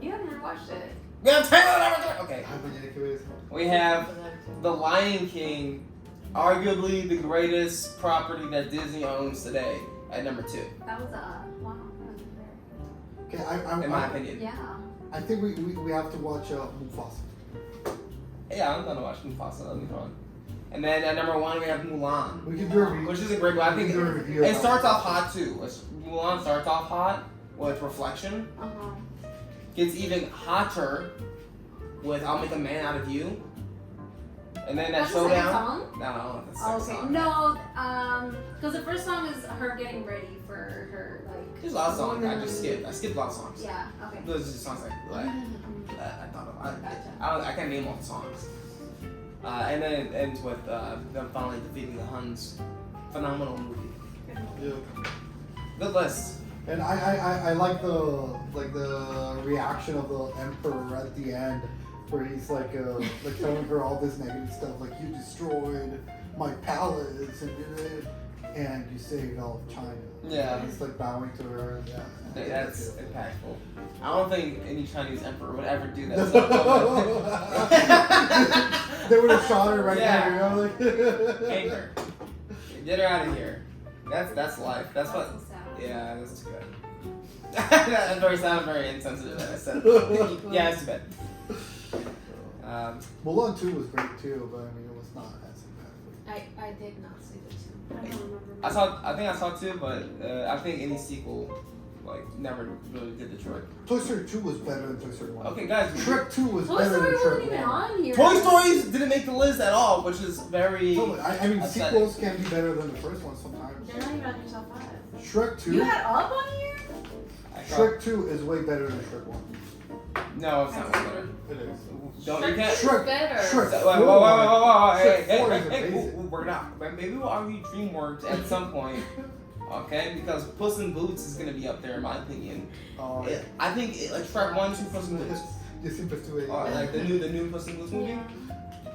You haven't rewatched it. We have Tangled at number 3. Okay. Ay, mañana que ves. We have The Lion King, arguably the greatest property that Disney owns today, at number 2. That was wow. That was Okay, In my opinion. yeah. I think we have to watch Mufasa. Yeah, I'm gonna watch Mufasa. That'll be fun. And then at number 1 we have Mulan, We can do a review. which is a great one. I think we can do a review it about starts off hot too. Mulan starts off hot with Reflection. Uh huh. Gets even hotter with I'll Make a Man Out of You. And then that That's the second showdown. song? No, that's the Oh, second okay. song. No, because the first song is her getting ready for her like. There's a lot of songs I woman- just skipped. I skipped a lot of songs. Yeah. Okay. Those are just songs like I thought of. I can't name all the songs. And then it ends with them finally defeating the Huns. Phenomenal movie. Yeah. Good list. And I like the reaction of the emperor at the end, where he's like telling her all this negative stuff, like you destroyed my palace and you saved all of China. Yeah. And he's like bowing to her. Yeah. That's impactful. I don't think any Chinese emperor would ever do that. They would have shot her right Yeah. there, you know, like. Hang her. Get her out of here. That's life. That's what. so sad. Yeah, that's too bad. That very sounded very insensitive that I said. Yeah, it's too bad. Mulan 2 was great too, but I mean it was not as impactful. I did not see the two. I don't remember. I think I saw 2, but I think any sequel never really did the trick. Toy Story 2 was better than Toy Story 1. Okay, guys. Shrek 2 was Toy better Story than wasn't Shrek even 1. on here. Toy Stories didn't make the list at all, which is very. No, I mean, upsetting. sequels can be better than the first one sometimes. They're not even on your top 5. Shrek 2, You had up on here? I thought- Shrek 2 is way better than Shrek 1. No, it's not better. It is. Don't you can't. Shrek, better. Shrek Wait, 4. Hey, Shrek 4 is hey, amazing. we're not. Maybe we'll argue DreamWorks at some point. Okay, because Puss in Boots is gonna be up there in my opinion. I think like Shrek 1, 2, Puss in Boots. Yo siempre estuve Like the new Puss in Boots movie. Yeah.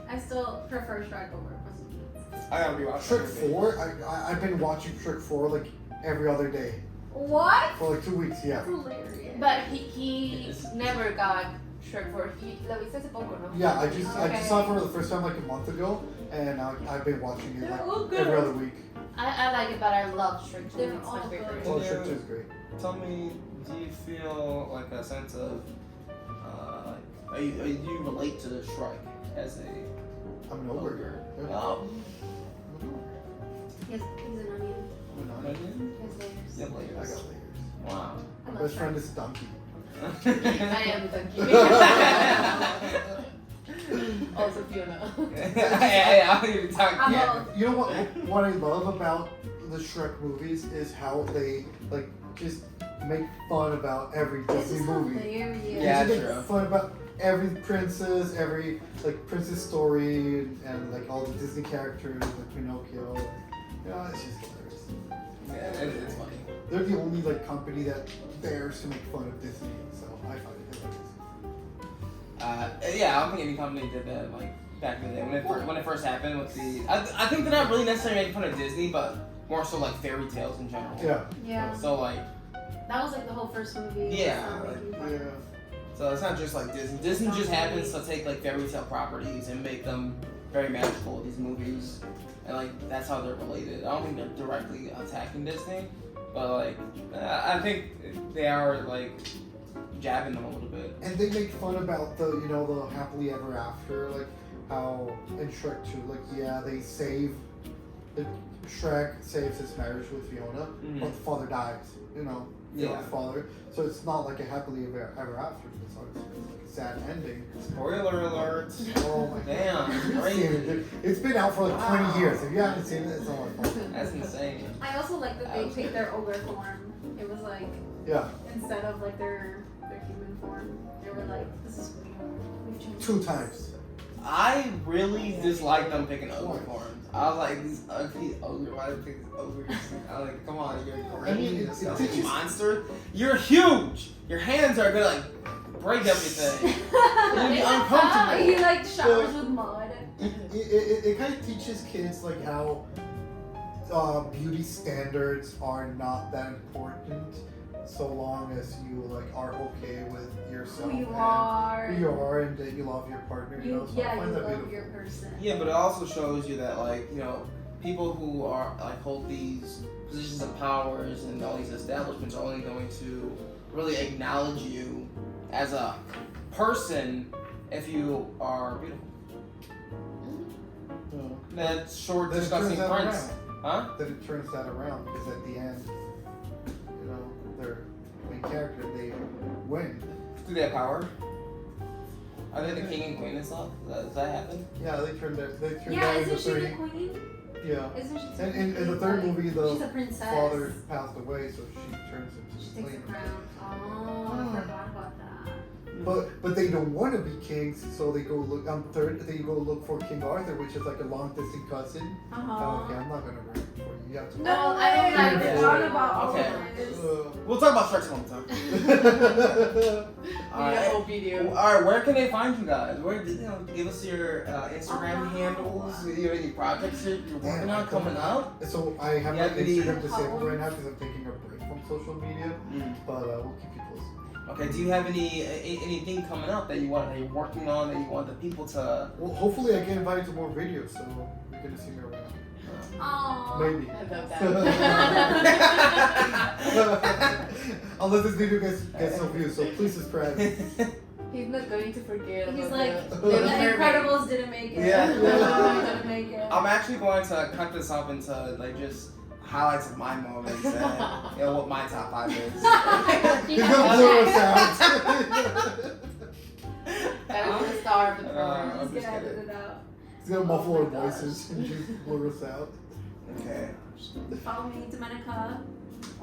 I still prefer Shrek over Puss in Boots. I gotta rewatch Shrek that movie. 4, I've been watching Shrek 4 like every other day. What? For like 2 weeks, yeah. That's hilarious. But he never got Shrek 4. Lo viste hace poco, ¿no? Yeah, I just Okay. saw it for the first time like a month ago, and I've been watching it They're like all good. every other week. I like it, but I love Shrek 2. They're It's all my favorite. Oh, Yeah. Shrek 2 is great. Tell me, do you feel like a sense of, do you relate to Shrek as a I'm an ogre. Yeah. Oh, He's an onion. I'm an onion. His layers. you have I layers. got layers. Wow. I My love best friend Shrek. is Donkey. I am Donkey. Also Fiona. Yeah, I don't even talk. I'm Yeah. both. You know what I love about the Shrek movies is how they like just make fun about every This Disney is movie. hilarious. Yeah, They just true. make fun about every princess, every like princess story, and like all the Disney characters, like Pinocchio. You know, it's just hilarious. Yeah, it's funny. They're the only like company that dares to make fun of Disney, so I find it hilarious. Yeah, I don't think any company did that like back in the day when it first happened with the. I think they're not really necessarily making fun of Disney, but more so like fairy tales in general. Yeah. Yeah. So like, That was like the whole first movie. Yeah, so like, making fun. Yeah. so it's not just like Disney. Disney just happens to take like fairy tale properties and make them very magical, these movies, and like that's how they're related. I don't think they're directly attacking Disney, but like I think they are like jabbing them a little bit. And they make fun about the happily ever after, like how in Shrek 2, like they save, Shrek saves his marriage with Fiona, but the father dies, Fiona's father. So it's not like a happily ever after. It's like a sad ending. Spoiler alert! Oh my Damn, god. crazy. It's been out for like 20 years. If you haven't seen it, it's not my fault. That's insane. I also like that they picked their older form. It was like Yeah. instead of like their human form, they were like, this is who we are. We've changed. 2 times. I really dislike them picking ogre forms. I was like, these ugly ogre, why did they pick these ogres? I was like, come on, you're green, I mean, you're it a teaches- monster. You're huge. Your hands are gonna like break everything. You're gonna be uncomfortable. He like showers with mud. It kind of teaches kids like how beauty standards are not that important, so long as you like are okay with yourself. Who you and are. Who you are, and that you love your partner. You, So I yeah, you find that love beautiful. your person. Yeah, but it also shows you that like, people who are like hold these positions of powers and all these establishments are only going to really acknowledge you as a person if you are beautiful. That short, Then it disgusting turns that prince. around. Huh? Then it turns that around because at the end, their main character, they win. Do they have power? Are they the king and queen and stuff? Does that happen? Yeah, they turned that Yeah, into isn't she 30. the queen? Yeah. Isn't she? And in the third movie, the she's a princess. father passed away, so she turns into She the takes queen. the crown. Oh, I forgot about that. But they don't want to be kings, so they go look They go look for King Arthur, which is like a long distant cousin. Okay, I'm not gonna ruin it for you. You have to. No, I don't I like forgot it. about all Okay. this. We'll talk about Shrek some time. Alright. video. Alright, where can they find you guys? Where give us your Instagram handles, any projects you're working on coming up? So I have Yeah, my the- Instagram disabled right now because I'm taking a break from social media, but we'll keep you posted. Okay, do you have anything coming up that you're working on that you want the people to? Well, hopefully I get invited to more videos, so you're gonna see me around. Aww. Maybe. I love that. Unless this video gets some views, so please subscribe. He's not going to forget He's about like, the the Little Mermaid. Incredibles didn't make it. Yeah. The Little Mermaid didn't make it. I'm actually going to cut this up into like just highlights of my moments and what my top 5 is. He's gonna blur us out. That was the star of the I'm program. Just just gonna edit kidding. it out. He's gonna muffle Oh our my gosh. voices and just blur us out. Okay. Follow me, Domenica.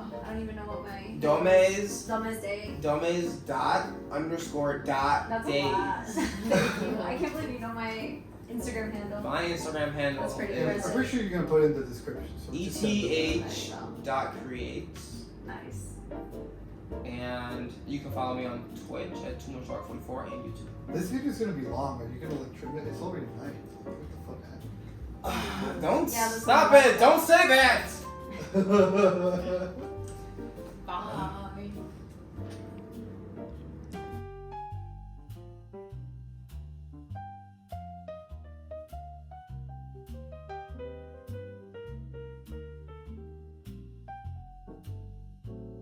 Oh, I don't even know what my Domes. Domes Day. Domes dot underscore dot That's a days. lot. Thank you. I can't believe you know my Instagram handle. My Instagram handle That's pretty And is I'm pretty sure you're gonna put it in the description. So just send it. eth.creates. Nice. And you can follow me on Twitch at TooMuchDark44 and YouTube. This video is gonna be long, but you're gonna like trim it. It's already night. What the fuck, Don't Yeah, this stop one- it! Don't say that! man?